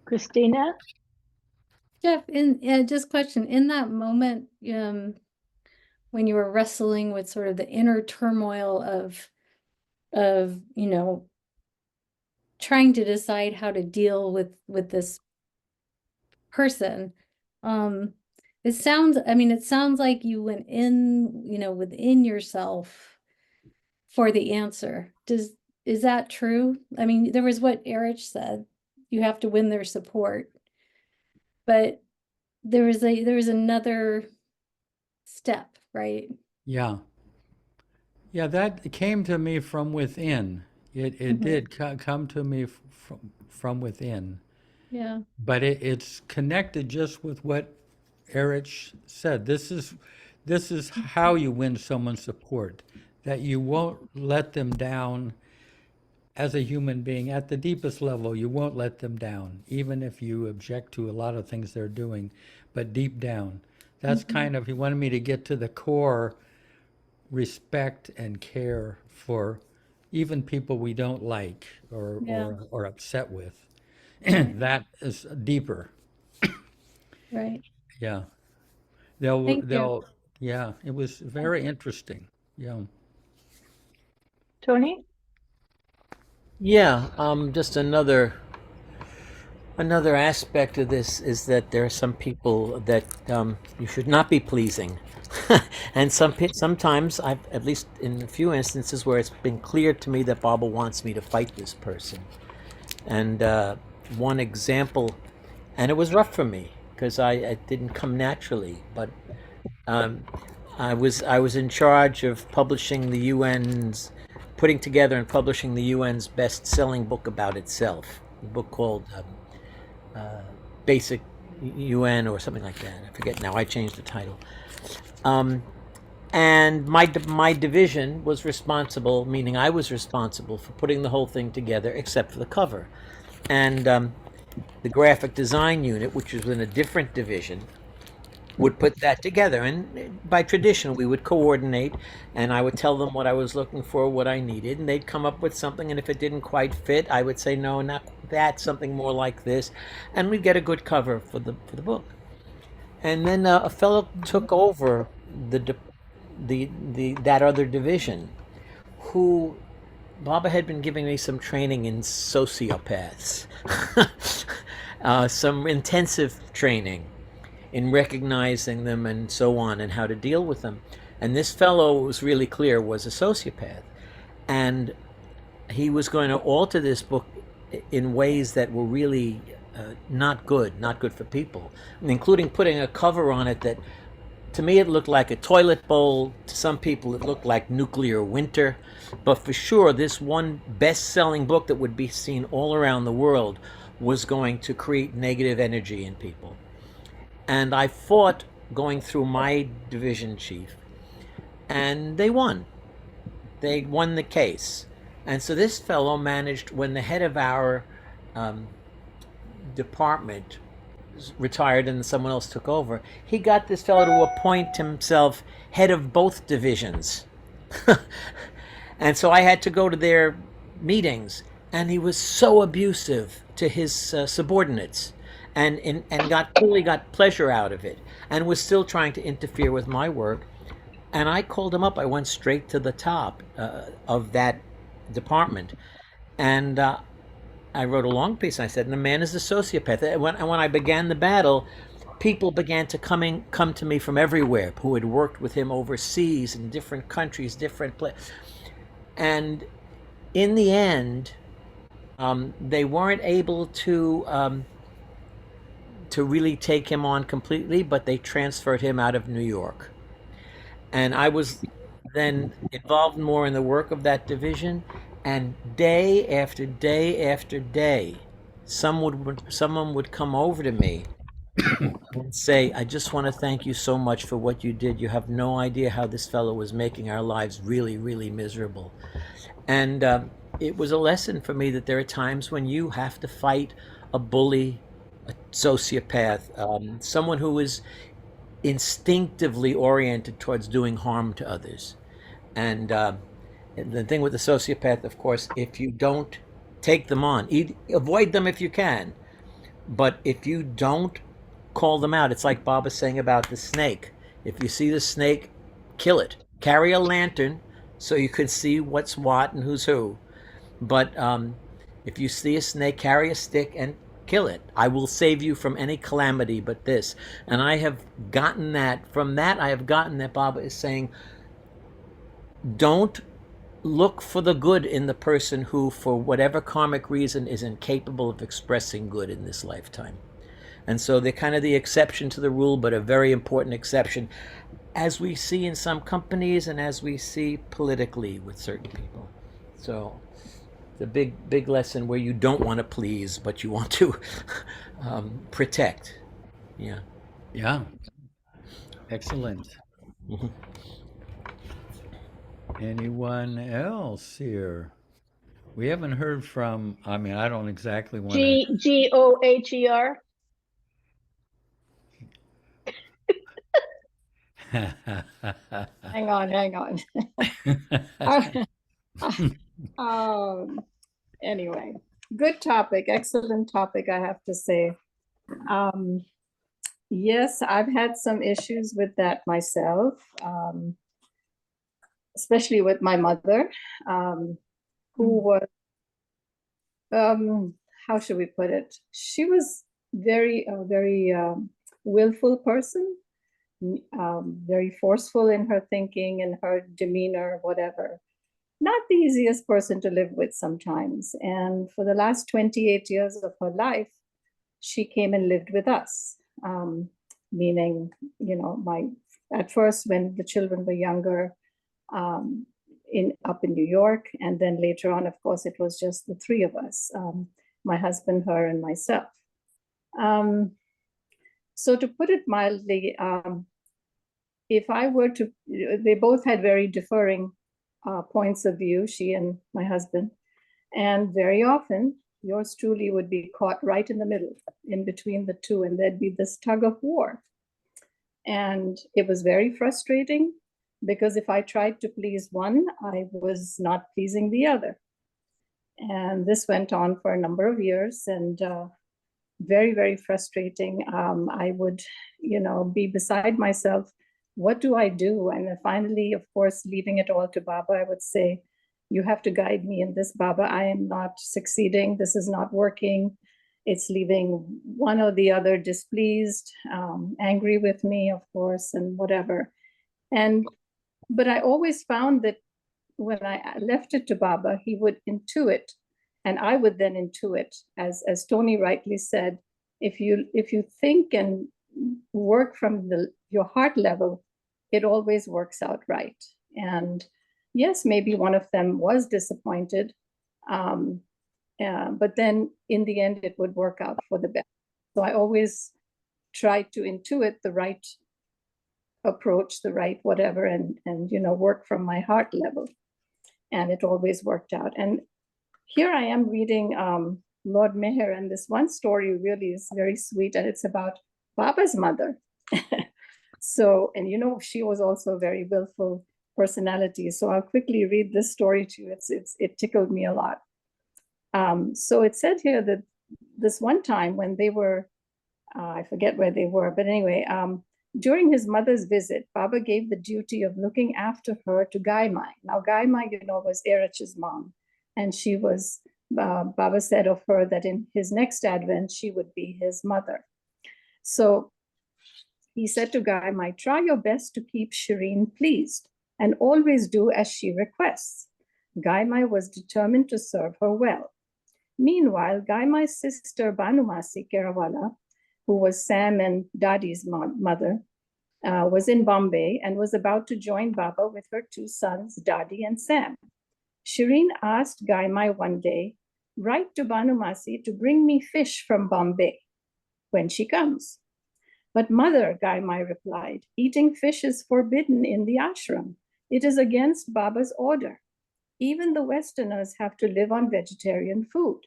Christina? Jeff, just question, in that moment, when you were wrestling with sort of the inner turmoil of trying to decide how to deal with this person, it sounds like you went in, within yourself for the answer. Is that true? I mean, there was what Erich said, you have to win their support, but there was another step, right? Yeah. Yeah, that came to me from within. It Mhm. did come to me from within. Yeah. But it's connected just with what Erich said. This is how you win someone's support, that you won't let them down as a human being at the deepest level. You won't let them down, even if you object to a lot of things they're doing, but deep down. That's Mhm. kind of, he wanted me to get to the core respect and care for even people we don't like Yeah. or upset with. Right. That is deeper. Right. Yeah. They'll Thank you. they'll yeah, it was very interesting. Yeah. Tony? Yeah, just another aspect of this is that there are some people that you should not be pleasing, and sometimes I've, at least in a few instances where it's been clear to me that Baba wants me to fight this person. And one example, and it was rough for me because it didn't come naturally, but um, I was in charge of publishing the UN's, putting together and publishing the UN's best-selling book about itself, a book called Basic UN or something like that. I forget now. I changed the title. Um, and my division was responsible, meaning I was responsible for putting the whole thing together, except for the cover. And the graphic design unit, which was in a different division, would put that together. And by tradition, we would coordinate, and I would tell them what I was looking for, what I needed, and they'd come up with something. And if it didn't quite fit, I would say, no, not that, something more like this, and we'd get a good cover for the book. And then a fellow took over the that other division, who Baba had been giving me some training in sociopaths, some intensive training in recognizing them and so on and how to deal with them. And this fellow, was really clear, was a sociopath. And he was going to alter this book in ways that were really not good for people, including putting a cover on it that, to me, it looked like a toilet bowl. To some people, it looked like nuclear winter. But for sure, this one best-selling book that would be seen all around the world was going to create negative energy in people. And I fought going through my division chief, and they won. They won the case. And so this fellow managed, when the head of our department retired and someone else took over, he got this fellow to appoint himself head of both divisions. And so I had to go to their meetings, and he was so abusive to his subordinates, and clearly got pleasure out of it, and was still trying to interfere with my work. And I called him up. I went straight to the top of that department, and I wrote a long piece. And I said, "The man is a sociopath." And when I began the battle, people began to come to me from everywhere who had worked with him overseas in different countries, different places. And in the end, they weren't able to really take him on completely, but they transferred him out of New York. And I was then involved more in the work of that division. And day after day after day, someone would come over to me and say, "I just want to thank you so much for what you did. You have no idea how this fellow was making our lives really, really miserable." And it was a lesson for me that there are times when you have to fight a bully, a sociopath, someone who is instinctively oriented towards doing harm to others. And the thing with the sociopath, of course, if you don't take them on, avoid them if you can. But if you don't call them out, it's like Bob was saying about the snake. If you see the snake, kill it. Carry a lantern so you can see what's what and who's who. But if you see a snake, carry a stick and kill it. I will save you from any calamity but this. And I have gotten that. From that, I have gotten that Baba is saying, don't look for the good in the person who, for whatever karmic reason, is incapable of expressing good in this lifetime. And so they're kind of the exception to the rule, but a very important exception. as we see in some companies and as we see politically with certain people. So the big lesson where you don't want to please, but you want to protect. Yeah. Yeah. Excellent. Mhm. Anyone else here? We haven't heard from, I mean, I don't exactly want Goher. to. Hang on. Anyway, good topic, excellent topic, I have to say. Yes, I've had some issues with that myself, especially with my mother, who was, how should we put it? She was very willful person, very forceful in her thinking and her demeanor, whatever. Not the easiest person to live with sometimes. And for the last 28 years of her life, she came and lived with us, meaning, at first when the children were younger, up in New York, and then later on, of course, it was just the three of us, my husband, her, and myself. So to put it mildly, if I were to, they both had very differing points of view, she and my husband, and very often yours truly would be caught right in the middle, in between the two, and there'd be this tug of war. And it was very frustrating because if I tried to please one, I was not pleasing the other. And this went on for a number of years, and very, very frustrating. I would, be beside myself. What do I do? And finally, of course, leaving it all to Baba, I would say, you have to guide me in this, Baba. I am not succeeding. This is not working. It's leaving one or the other displeased, angry with me, of course, and whatever. But I always found that when I left it to Baba, he would intuit, and I would then intuit, as Tony rightly said, if you think and work from your heart level, it always works out right. And yes, maybe one of them was disappointed, but then in the end, it would work out for the best. So I always tried to intuit the right approach, the right whatever, and work from my heart level. And it always worked out. And here I am reading Lord Meher, and this one story really is very sweet, and it's about Baba's mother. So, and she was also a very willful personality. So I'll quickly read this story to you. It tickled me a lot. So it said here that this one time when they were, I forget where they were, but anyway, during his mother's visit, Baba gave the duty of looking after her to Gaimai. Now, Gaimai, was Erach's mom, and she was, Baba said of her that in his next advent, she would be his mother. So he said to Gaimai, try your best to keep Shireen pleased and always do as she requests. Gaimai was determined to serve her well. Meanwhile, Gaimai's sister Banumasi Kerawala, who was Sam and Dadi's mother, was in Bombay and was about to join Baba with her two sons, Dadi and Sam. Shireen asked Gaimai one day, write to Banumasi to bring me fish from Bombay when she comes. But mother, Gaimai replied, eating fish is forbidden in the ashram. It is against Baba's order. Even the Westerners have to live on vegetarian food.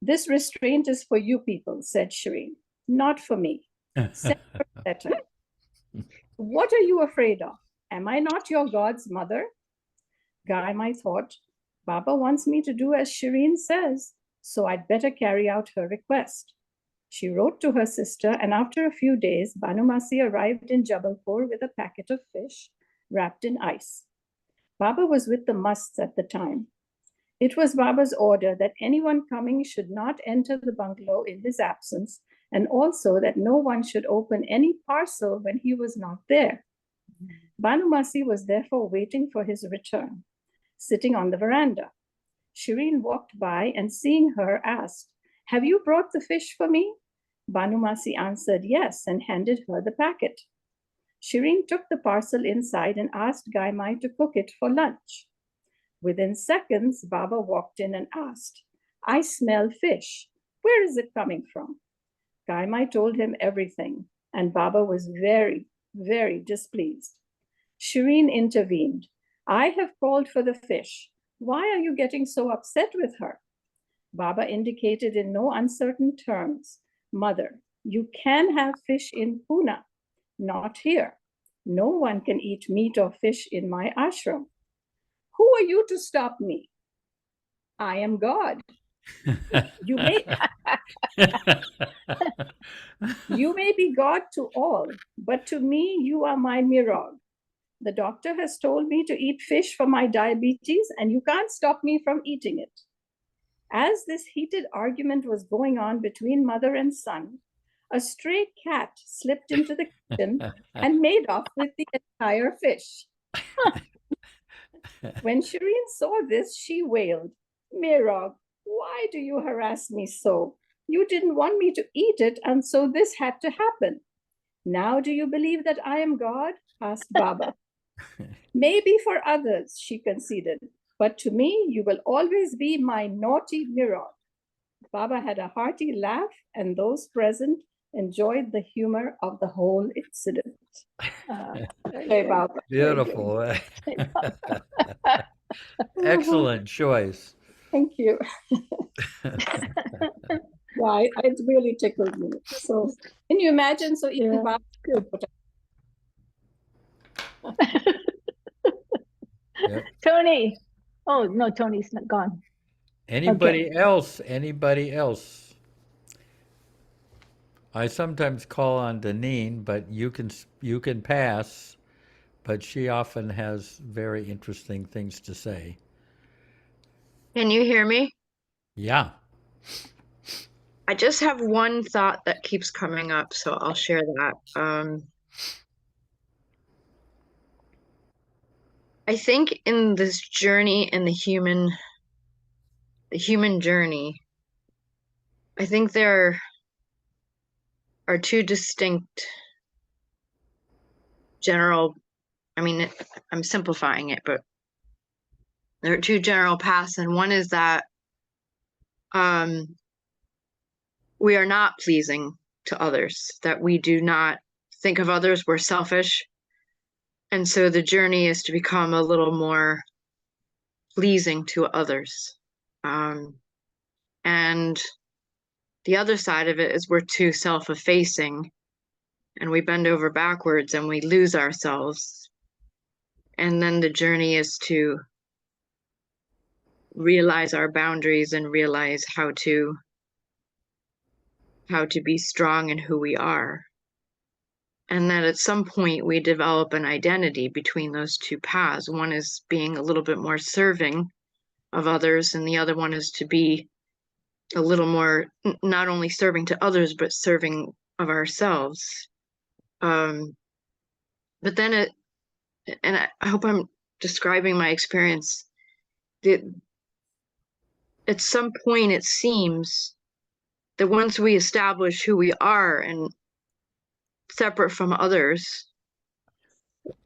This restraint is for you people, said Shireen, not for me. Send her a letter. What are you afraid of? Am I not your God's mother? Gaimai thought, Baba wants me to do as Shireen says, so I'd better carry out her request. She wrote to her sister, and after a few days, Banumasi arrived in Jabalpur with a packet of fish wrapped in ice. Baba was with the Musts at the time. It was Baba's order that anyone coming should not enter the bungalow in his absence, and also that no one should open any parcel when he was not there. Banumasi was therefore waiting for his return, sitting on the veranda. Shireen walked by and seeing her asked, have you brought the fish for me? Banumasi answered yes and handed her the packet. Shireen took the parcel inside and asked Gaimai to cook it for lunch. Within seconds, Baba walked in and asked, "I smell fish. Where is it coming from?" Gaimai told him everything, and Baba was very, very displeased. Shireen intervened. "I have called for the fish. Why are you getting so upset with her?" Baba indicated in no uncertain terms, "Mother, you can have fish in Pune, not here. No one can eat meat or fish in my ashram. Who are you to stop me? I am God. You may, you may be God to all, but to me, you are my mirror. The doctor has told me to eat fish for my diabetes, and you can't stop me from eating it." As this heated argument was going on between mother and son, a stray cat slipped into the kitchen and made off with the entire fish. When Shireen saw this, she wailed, "Mirog, why do you harass me so? You didn't want me to eat it, and so this had to happen. Now do you believe that I am God?" asked Baba. "Maybe for others," she conceded, "but to me, you will always be my naughty Mirog." Baba had a hearty laugh, and those present enjoyed the humor of the whole incident. Hey, Baba. Beautiful. Excellent choice. Thank you. Yeah, it really tickled me. So, can you imagine? So, even Yeah. Baba Good. Yep. Tony. Oh, no, Tony's not gone. Anybody else? Anybody else? I sometimes call on Deneen, but you can pass. But she often has very interesting things to say. Can you hear me? Yeah. I just have one thought that keeps coming up, so I'll share that. I think in this journey, in the human journey, I think there are two distinct general, I mean, I'm simplifying it, but there are two general paths, and one is that we are not pleasing to others, that we do not think of others, we're selfish. And so the journey is to become a little more pleasing to others. And the other side of it is we're too self-effacing and we bend over backwards and we lose ourselves. And then the journey is to realize our boundaries and realize how to be strong in who we are. And that at some point we develop an identity between those two paths. One is being a little bit more serving of others, and the other one is to be a little more not only serving to others, but serving of ourselves. But then and I hope I'm describing my experience, at some point it seems that once we establish who we are and separate from others,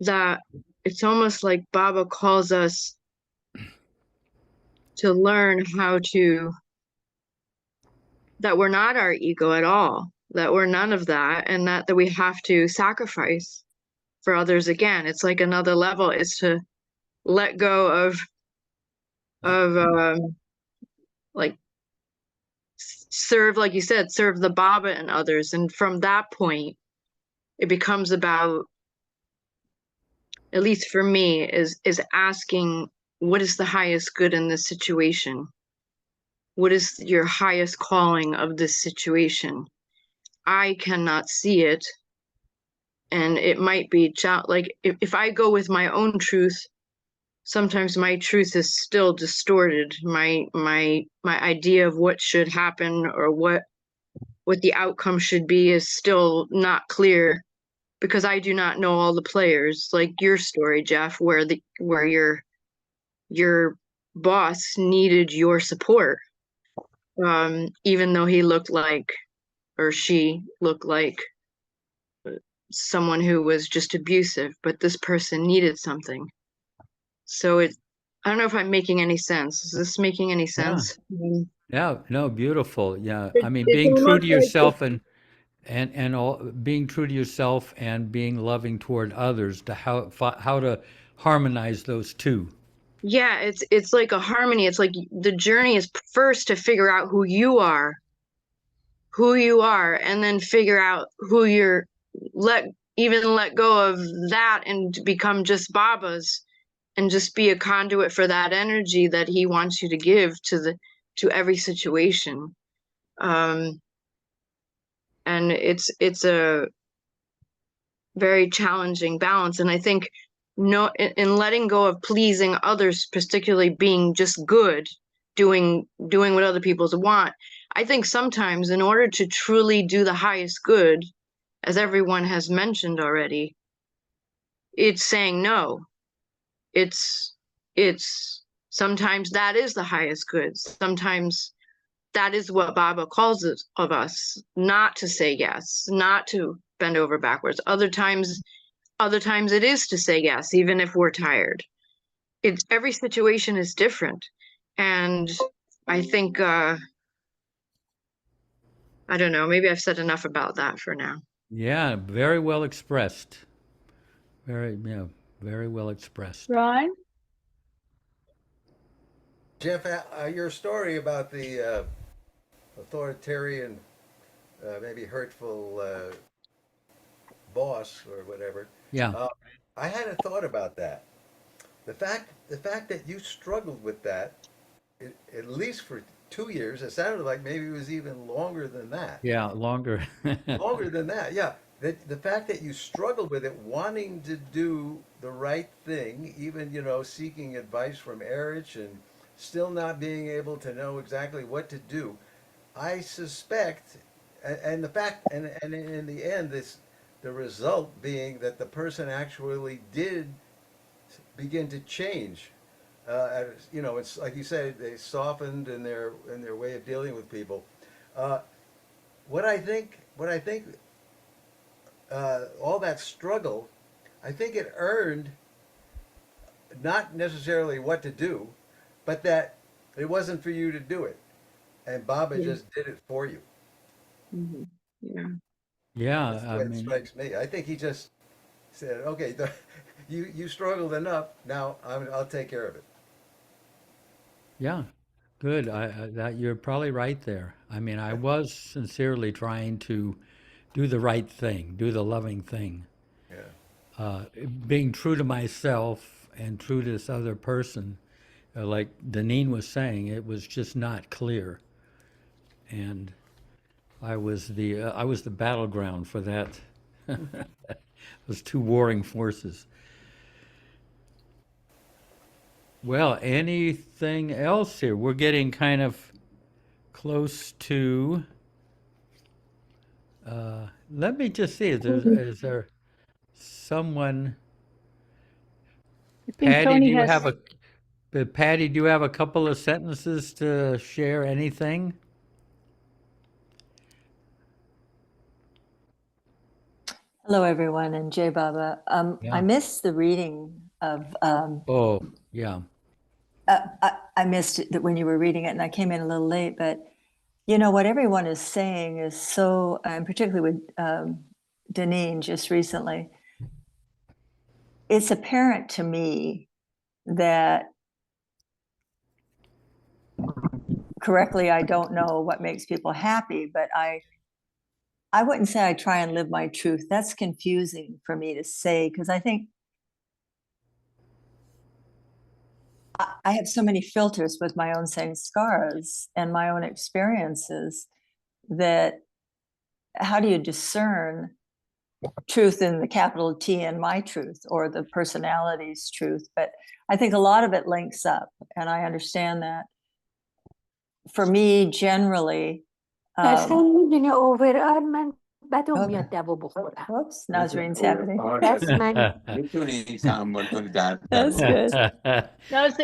that it's almost like Baba calls us to learn how to, that we're not our ego at all, that we're none of that, and that we have to sacrifice for others again. It's like another level is to let go of like serve, like you said, serve the Baba and others. And from that point, it becomes about, at least for me, is asking, what is the highest good in this situation? What is your highest calling of this situation? I cannot see it. And it might be like if I go with my own truth, sometimes my truth is still distorted. My idea of what should happen or what the outcome should be is still not clear, because I do not know all the players. Like your story, Jeff, where your boss needed your support, even though he looked like, or she looked like someone who was just abusive, but this person needed something. So I don't know if I'm making any sense. Is this making any sense? Yeah, no, beautiful. Yeah, I mean, It's being true almost to like yourself and all, being true to yourself and being loving toward others, to how to harmonize those two. yeah, it's like a harmony. It's like the journey is first to figure out who you are, and then figure out who you're let go of that and become just Baba's, and just be a conduit for that energy that he wants you to give to every situation. And it's a very challenging balance. And I think in letting go of pleasing others, particularly being just good, doing what other people want, I think sometimes in order to truly do the highest good, as everyone has mentioned already, it's saying no. It's sometimes that is the highest good. Sometimes that is what Baba calls it of us, not to say yes, not to bend over backwards. Other times it is to say yes, even if we're tired. Every situation is different. And I think I don't know, maybe I've said enough about that for now. Yeah, very well expressed. Very well expressed. Ron? Jeff, your story about the authoritarian, maybe hurtful boss or whatever. Yeah. I had a thought about that. The fact that you struggled with that, at least for 2 years, it sounded like maybe it was even longer than that. Yeah, longer. Longer than that, yeah. The fact that you struggled with it, wanting to do the right thing, even, seeking advice from Erich and still not being able to know exactly what to do. I suspect, and the fact, and in the end, the result being that the person actually did begin to change. It's like you said, they softened in their way of dealing with people. What I think, all that struggle, I think it earned not necessarily what to do, but that it wasn't for you to do it, and Baba just did it for you. Mm-hmm. Yeah. Yeah, That's the way it strikes me. I think he just said, "Okay, you struggled enough. Now I'll take care of it." Yeah, good. That you're probably right there. I mean, I was sincerely trying to do the right thing, do the loving thing. Yeah. Being true to myself and true to this other person, like Deneen was saying, it was just not clear, and I was the battleground for that. Those two warring forces. Well, anything else here? We're getting kind of close to. Let me just see. Is there someone? I think Patty, Tony has. Patty, do you have a couple of sentences to share? Anything? Hello, everyone, and Jay Baba. I Yeah. missed the reading of. Oh, yeah. I missed it when you were reading it, and I came in a little late. But what everyone is saying is so, and particularly with Deneen just recently, it's apparent to me that correctly, I don't know what makes people happy, but I wouldn't say I try and live my truth. That's confusing for me to say, because I think I have so many filters with my own samskaras and my own experiences that how do you discern truth in the capital T and my truth, or the personality's truth? But I think a lot of it links up, and I understand that. For me, generally, Whoops, Nazreen's happening. That's good.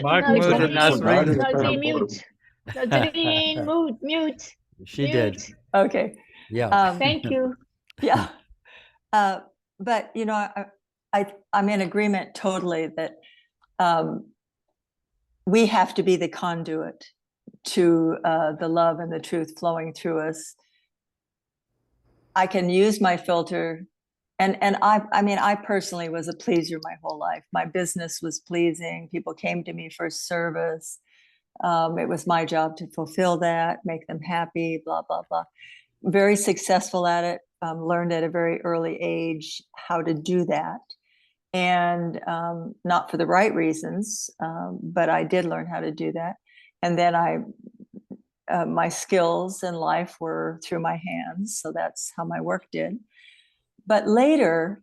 Mahmoud and Nasreen. Nazreen, mute. Nazreen, mute. She did. Okay. Yeah. Thank you. Yeah. but you know, I'm in agreement totally that we have to be the conduit to the love and the truth flowing through us. I can use my filter, and I mean, I personally was a pleaser my whole life. My business was pleasing. People came to me for service. It was my job to fulfill that, make them happy, blah, blah, blah. Very successful at it, learned at a very early age how to do that. And not for the right reasons, but I did learn how to do that. And then my skills in life were through my hands. So that's how my work did. But later,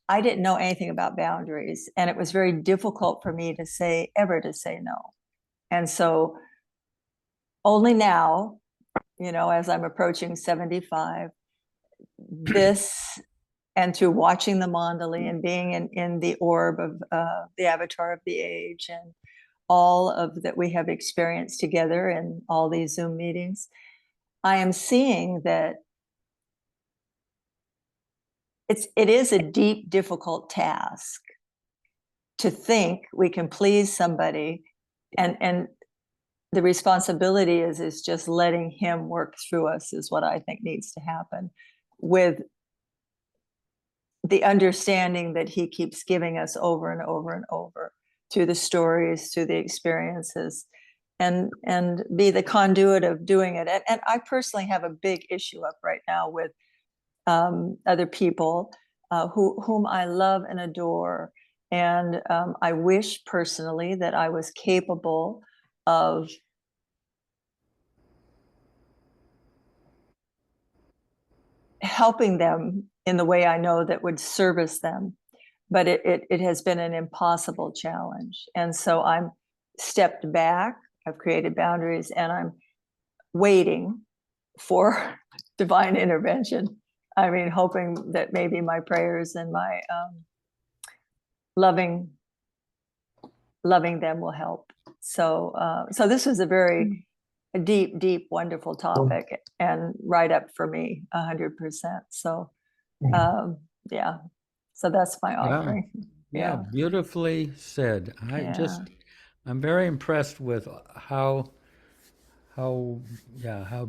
I didn't know anything about boundaries. And it was very difficult for me to say no. And so only now, you know, as I'm approaching 75, this, and through watching the mandali and being in the orb of the avatar of the age and all of that we have experienced together in all these Zoom meetings, I am seeing that it is a deep, difficult task to think we can please somebody, and the responsibility is just letting him work through us is what I think needs to happen, with the understanding that he keeps giving us over and over and over through the stories, through the experiences, and be the conduit of doing it. And I personally have a big issue up right now with other people whom I love and adore. And I wish personally that I was capable of helping them in the way I know that would service them. But it has been an impossible challenge. And so I'm stepped back, I've created boundaries, and I'm waiting for divine intervention. I mean, hoping that maybe my prayers and my loving them will help. So this was a very deep, wonderful topic, and right up for me, 100%. So yeah. So that's my offering. Yeah, beautifully said. I'm very impressed with how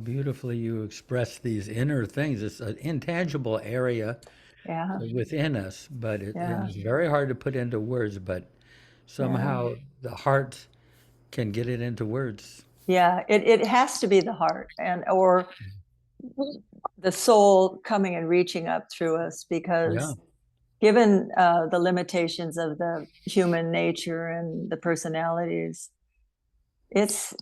beautifully you express these inner things. It's an intangible area within us, but it's very hard to put into words, but somehow the heart can get it into words. Yeah, it has to be the heart or the soul coming and reaching up through us, because given the limitations of the human nature and the personalities, it's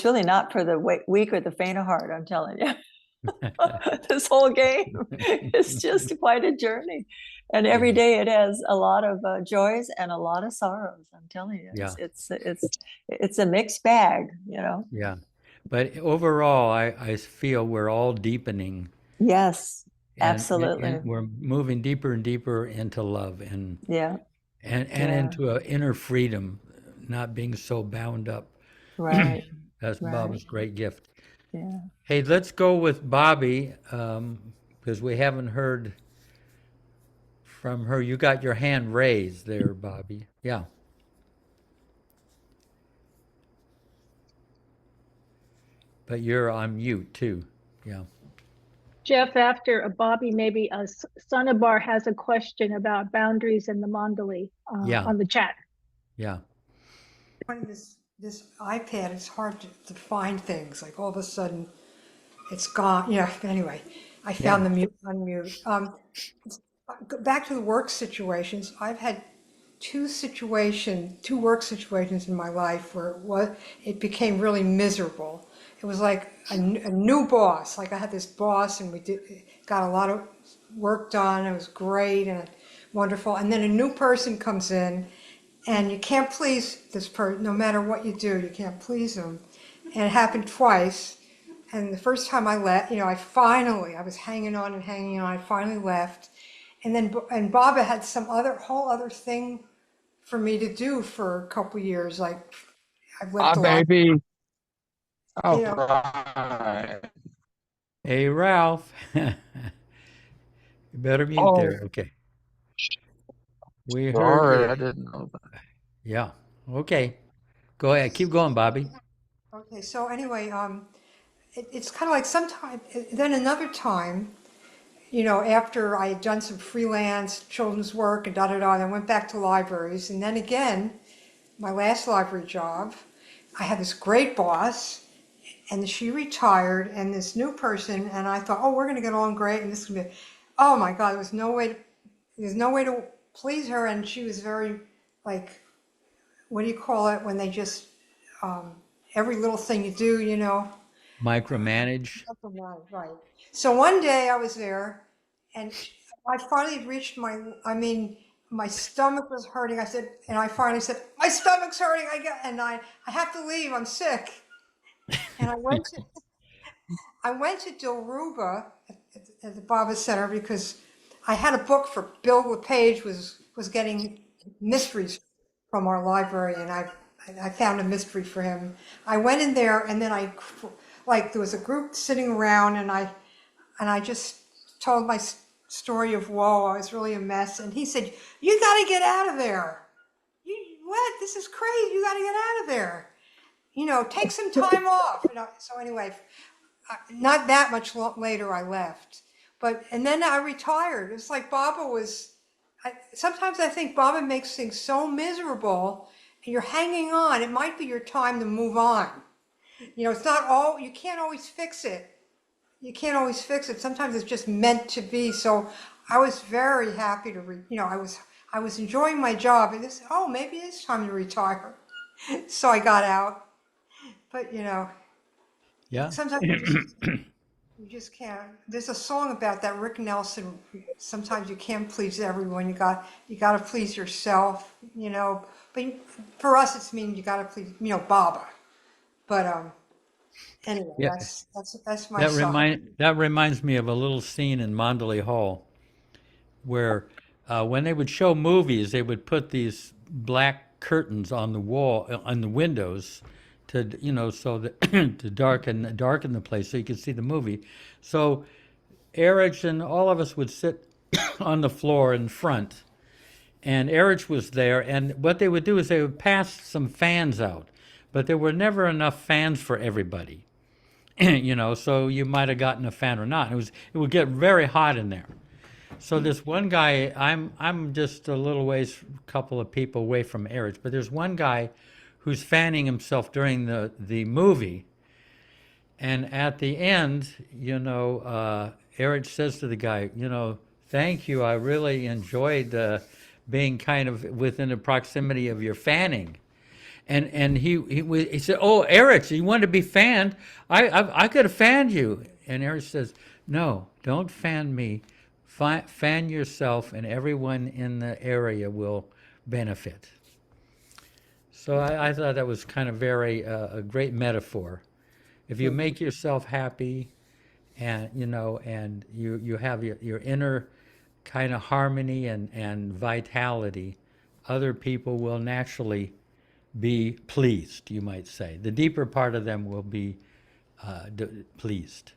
really not for the weak or the faint of heart, I'm telling you. This whole game is just quite a journey, and every day it has a lot of joys and a lot of sorrows, I'm telling you. It's a mixed bag, you know. But overall, I feel we're all deepening. Yes, and absolutely. we're moving deeper and deeper into love and and into an inner freedom, not being so bound up. Right. That's Bob's great gift. Yeah. Hey, let's go with Bobby, because we haven't heard from her. You got your hand raised there, Bobby. Yeah. But you're on mute too. Yeah. Jeff, after Bobby, maybe Sanabar has a question about boundaries in the mandali on the chat. Yeah. On this iPad, it's hard to find things. Like all of a sudden, it's gone. Yeah. Anyway, I found the unmute. Back to the work situations. I've had two work situations in my life where it became really miserable. It was like a new boss. Like I had this boss, and we got a lot of work done. It was great and wonderful. And then a new person comes in, and you can't please this person. No matter what you do, you can't please them. And it happened twice. And the first time I left, I was hanging on and hanging on. I finally left. And then Baba had some whole other thing for me to do for a couple years. Like I've left a lot. Baby. Oh, Hey, Ralph. You better mute Oh, there. Okay. We heard sorry, you. I didn't know that. Yeah. Okay. Go ahead. Keep going, Bobby. Okay, so anyway, it's kind of like sometime, then another time, after I had done some freelance children's work and da-da-da, and I went back to libraries. And then again, my last library job, I had this great boss, and she retired, and this new person, and I thought, oh, we're going to get along great, and this is going to be, oh my God, there's no way to please her, and she was very, like, what do you call it, when they just, every little thing you do, Micromanage. Right. So one day I was there, and I finally had reached my stomach was hurting. I finally said, my stomach's hurting. I have to leave. I'm sick. And I went to Dilruba at the Baba Center because I had a book for Bill LePage was getting mysteries from our library, and I found a mystery for him. I went in there, and then there was a group sitting around, and I just told my story of woe. I was really a mess, and he said, "You got to get out of there. What? This is crazy. You got to get out of there. Take some time off." So anyway, not that much later, I left. And then I retired. It's like Baba was. Sometimes I think Baba makes things so miserable, and you're hanging on. It might be your time to move on. It's not all. You can't always fix it. Sometimes it's just meant to be. So I was very happy to. I was enjoying my job, and maybe it's time to retire. So I got out. But Yeah. sometimes you just can't. There's a song about that, Rick Nelson. Sometimes you can't please everyone. You got to please yourself. But for us, it's mean you got to please Baba. But anyway, Yeah. that's my side. That reminds me of a little scene in Mandalay Hall where when they would show movies, they would put these black curtains on the wall, on the windows, to so that to darken the place so you could see the movie. So Erich and all of us would sit on the floor in front, and Erich was there. And what they would do is they would pass some fans out, but there were never enough fans for everybody. So you might have gotten a fan or not. It would get very hot in there. So this one guy, I'm just a little ways, a couple of people away from Erich, but there's one guy who's fanning himself during the movie, and at the end, Erich says to the guy, thank you, I really enjoyed being kind of within the proximity of your fanning. And he said, "Oh, Erich, you want to be fanned? I could have fanned you." And Erich says, "No, don't fan me. Fan yourself, and everyone in the area will benefit." So I thought that was kind of a great metaphor. If you make yourself happy, and and you have your inner kind of harmony and vitality, other people will naturally be pleased, you might say. The deeper part of them will be pleased.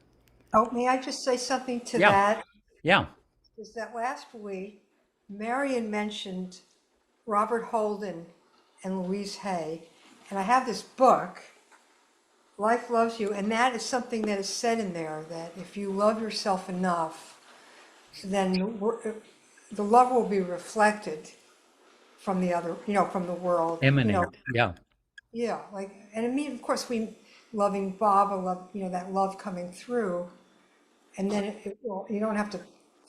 Oh, may I just say something to Yeah. that? Yeah. Is that last week, Marion mentioned Robert Holden and Louise Hay, and I have this book, Life Loves You, and that is something that is said in there, that if you love yourself enough, then the love will be reflected from the other, from the world. Emanate. Yeah. Yeah, and I mean, of course, loving Baba, that love coming through, and then you don't have to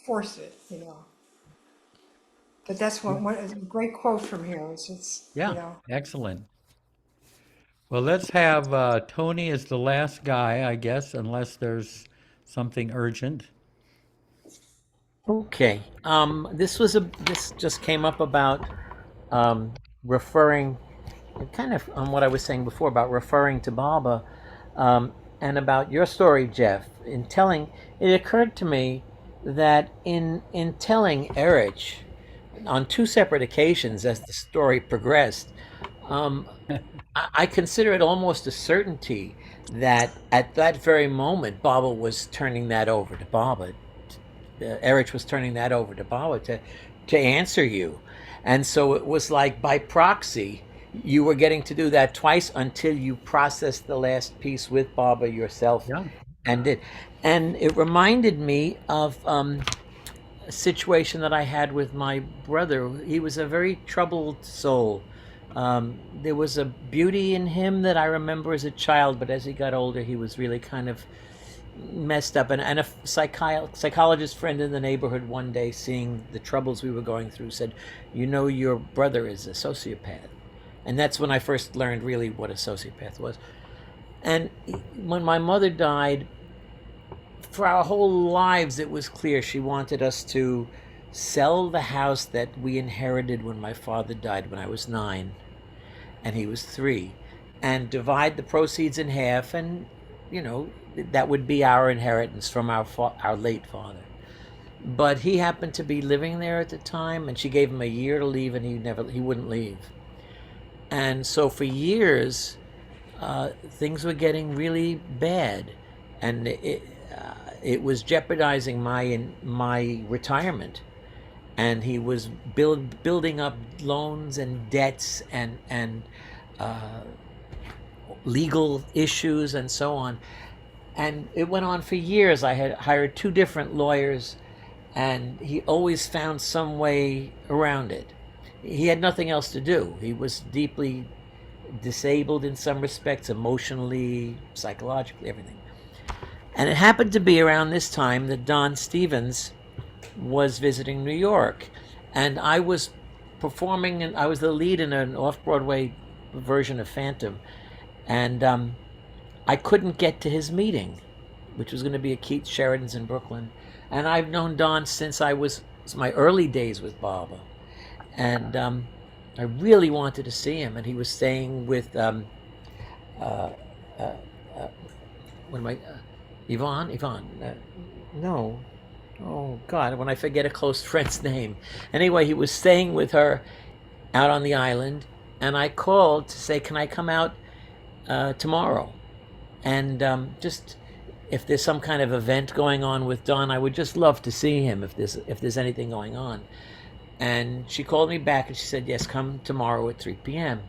force it, But that's a great quote from here. Yeah. Excellent. Well, let's have Tony as the last guy, I guess, unless there's something urgent. Okay. This just came up about referring, kind of on what I was saying before about referring to Baba, and about your story, Jeff. It occurred to me that in telling Erich on two separate occasions as the story progressed, I consider it almost a certainty that at that very moment Baba was turning that over to Baba Erich was turning that over to Baba to answer you. And so it was like by proxy, you were getting to do that twice until you processed the last piece with Baba yourself Yeah. and did. And it reminded me of a situation that I had with my brother. He was a very troubled soul. There was a beauty in him that I remember as a child, but as he got older, he was really kind of messed up. And a psychologist friend in the neighborhood one day, seeing the troubles we were going through, said, "You know, your brother is a sociopath." And that's when I first learned really what a sociopath was. And when my mother died, for our whole lives, it was clear she wanted us to sell the house that we inherited when my father died when I was 9 and he was 3, and divide the proceeds in half, and that would be our inheritance from our late father. But he happened to be living there at the time, and she gave him a year to leave, and he wouldn't leave. And so for years, things were getting really bad, and it was jeopardizing my retirement. And he was building up loans and debts and legal issues and so on. And it went on for years. I had hired 2 different lawyers, and he always found some way around it. He had nothing else to do. He was deeply disabled in some respects, emotionally, psychologically, everything. And it happened to be around this time that Don Stevens was visiting New York, and I was performing, and I was the lead in an off-Broadway version of Phantom, and I couldn't get to his meeting, which was going to be at Keith Sheridan's in Brooklyn. And I've known Don since it was my early days with Baba, and I really wanted to see him, and he was staying with Yvonne. No. Oh, God, when I forget a close friend's name. Anyway, he was staying with her out on the island, and I called to say, can I come out tomorrow? And just, if there's some kind of event going on with Don, I would just love to see him if there's anything going on. And she called me back, and she said, yes, come tomorrow at 3 p.m.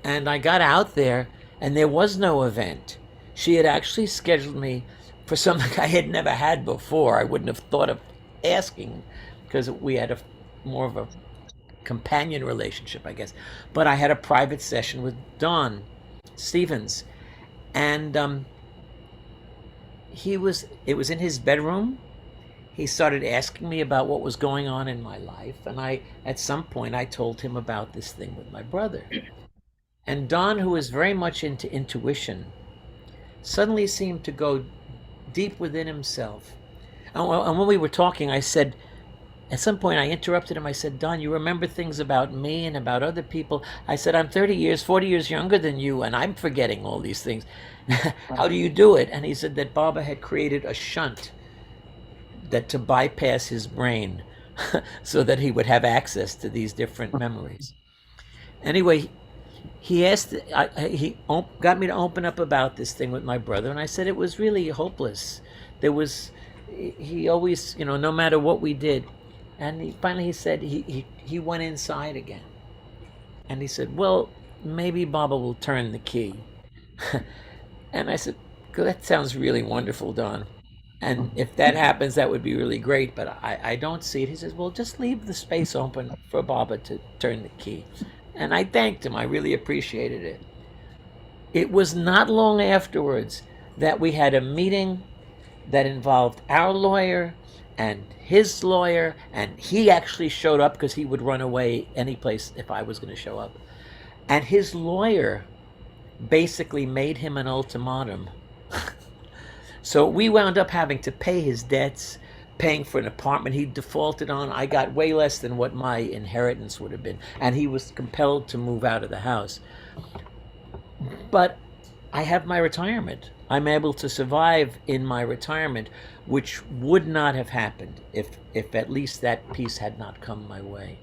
And I got out there, and there was no event. She had actually scheduled me for something I had never had before. I wouldn't have thought of asking, because we had more of a companion relationship, I guess. But I had a private session with Don Stevens, and it was in his bedroom. He started asking me about what was going on in my life, and at some point I told him about this thing with my brother. And Don, who is very much into intuition, suddenly seemed to go deep within himself. And when we were talking, I said, at some point I interrupted him. I said, Don, you remember things about me and about other people? I said, I'm 40 years younger than you, and I'm forgetting all these things. How do you do it? And he said that Baba had created a shunt to bypass his brain so that he would have access to these different memories. Anyway, he got me to open up about this thing with my brother, and I said it was really hopeless. He always, no matter what we did, and finally he said he went inside again, and he said, well, maybe Baba will turn the key. And I said, that sounds really wonderful, Don. And if that happens, that would be really great, but I don't see it. He says, well, just leave the space open for Baba to turn the key. And I thanked him. I really appreciated it. It was not long afterwards that we had a meeting that involved our lawyer and his lawyer, and he actually showed up because he would run away any place if I was going to show up. And his lawyer basically made him an ultimatum. So we wound up having to pay his debts, paying for an apartment he defaulted on. I got way less than what my inheritance would have been, and he was compelled to move out of the house. But I have my retirement. I'm able to survive in my retirement, which would not have happened if at least that piece had not come my way.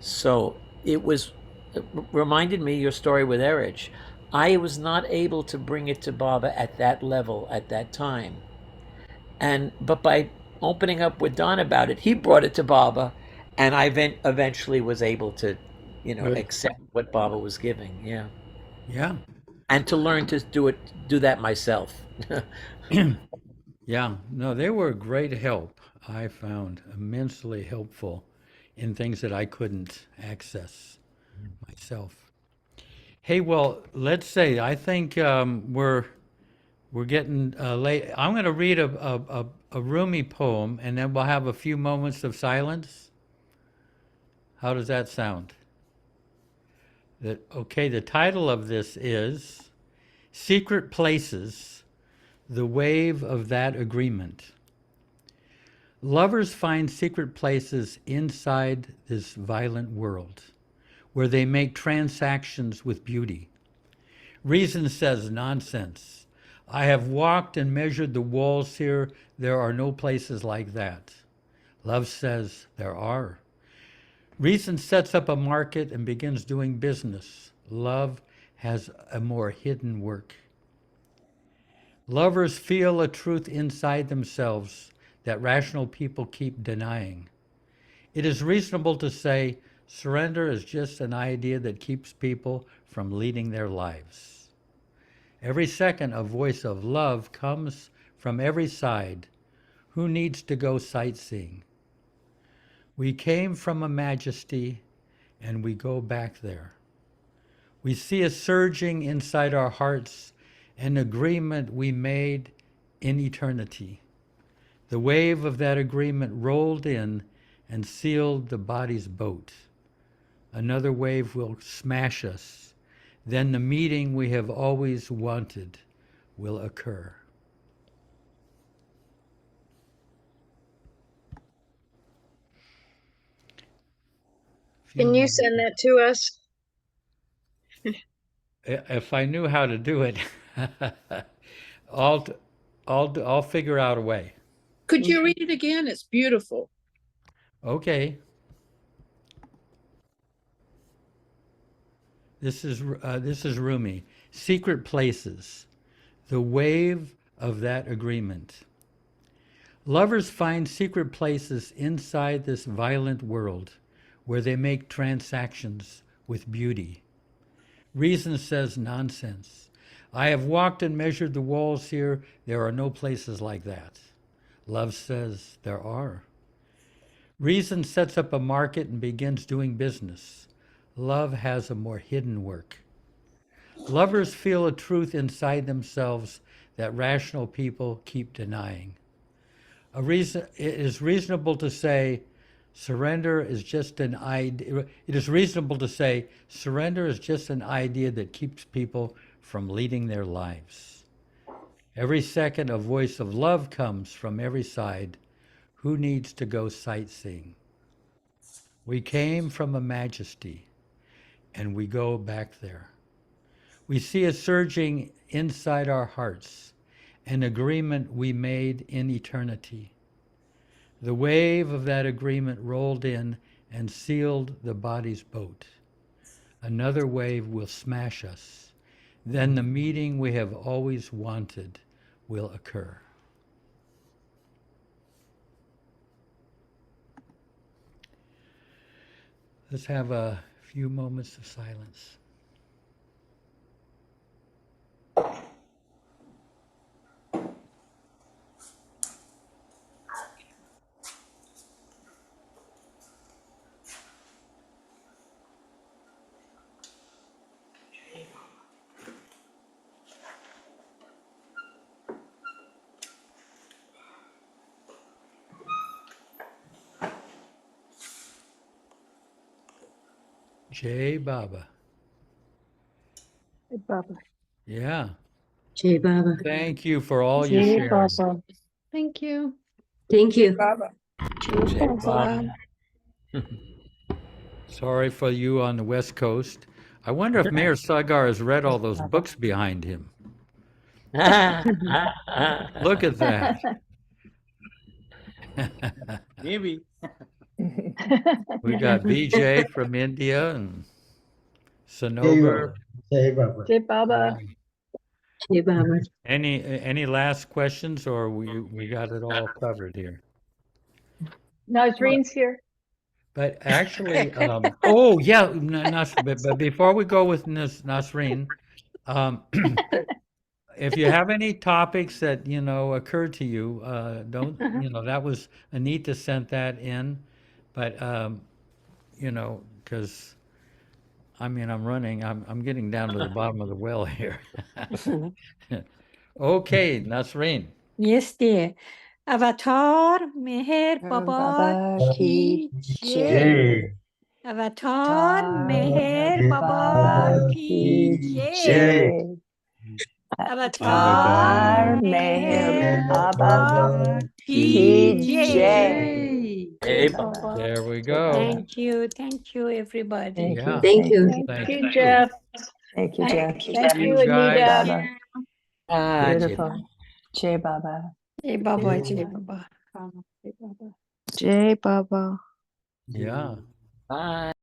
So it reminded me your story with Erich. I was not able to bring it to Baba at that level at that time. But by opening up with Don about it, he brought it to Baba, and I eventually was able to, Good. accept what Baba was giving. Yeah, Yeah. and to learn to do that myself. Yeah. No, they were a great help. I found immensely helpful in things that I couldn't access myself. Hey, well, let's say I think we're getting late. I'm going to read a Rumi poem, and then we'll have a few moments of silence. How does that sound? Okay, the title of this is Secret Places, the Wave of That Agreement. Lovers find secret places inside this violent world where they make transactions with beauty. Reason says nonsense. I have walked and measured the walls here. There are no places like that. Love says there are. Reason sets up a market and begins doing business. Love has a more hidden work. Lovers feel a truth inside themselves that rational people keep denying. It is reasonable to say surrender is just an idea that keeps people from leading their lives. Every second, a voice of love comes from every side. Who needs to go sightseeing? We came from a majesty, and we go back there. We see a surging inside our hearts, an agreement we made in eternity. The wave of that agreement rolled in and sealed the body's boat. Another wave will smash us. Then the meeting we have always wanted will occur. Can you send that to us? If I knew how to do it, I'll, I'll figure out a way. Could you read it again? It's beautiful. Okay. This is Rumi. Secret places, the wave of that agreement. Lovers find secret places inside this violent world where they make transactions with beauty. Reason says nonsense. I have walked and measured the walls here. There are no places like that. Love says there are. Reason sets up a market and begins doing business. Love has a more hidden work. Lovers feel a truth inside themselves that rational people keep denying. It is reasonable to say surrender is just an idea. It is reasonable to say surrender is just an idea that keeps people from leading their lives. Every second, a voice of love comes from every side. Who needs to go sightseeing? We came from a majesty, and we go back there. We see a surging inside our hearts, an agreement we made in eternity. The wave of that agreement rolled in and sealed the body's boat. Another wave will smash us. Then the meeting we have always wanted will occur. Let's have a few moments of silence. Jai Baba. Hey, Baba. Yeah. Jai Baba. Thank you for all Jai your sharing. Baba. Thank you. Thank you. Baba. Jai Baba. Sorry for you on the West Coast. I wonder if Mayor Sagar has read all those books behind him. Look at that. Maybe. We got BJ from India and Sanober. Jai Baba. Jai Baba. Any last questions, or we got it all covered here? Nazreen's here. But actually, oh yeah, but before we go with Nasreen, um, if you have any topics that occur to you, don't that was Anita sent that in, but because I'm running, I'm getting down to the bottom of the well here. Okay, Nasreen. Yes, dear. Avatar Meher Baba Ki Jai. Avatar Meher Baba Ki Jai. Avatar Meher Baba Ki Jai. Hey, Baba. There we go. Thank you, everybody. Yeah. Thank you. Thank Thank you, Jeff. Thank you, Jeff. Thank you, Anita. Baba. Ah, Jay. Beautiful. Jai Baba. Jai Baba, Jai Baba. Jai Baba. Yeah. Bye.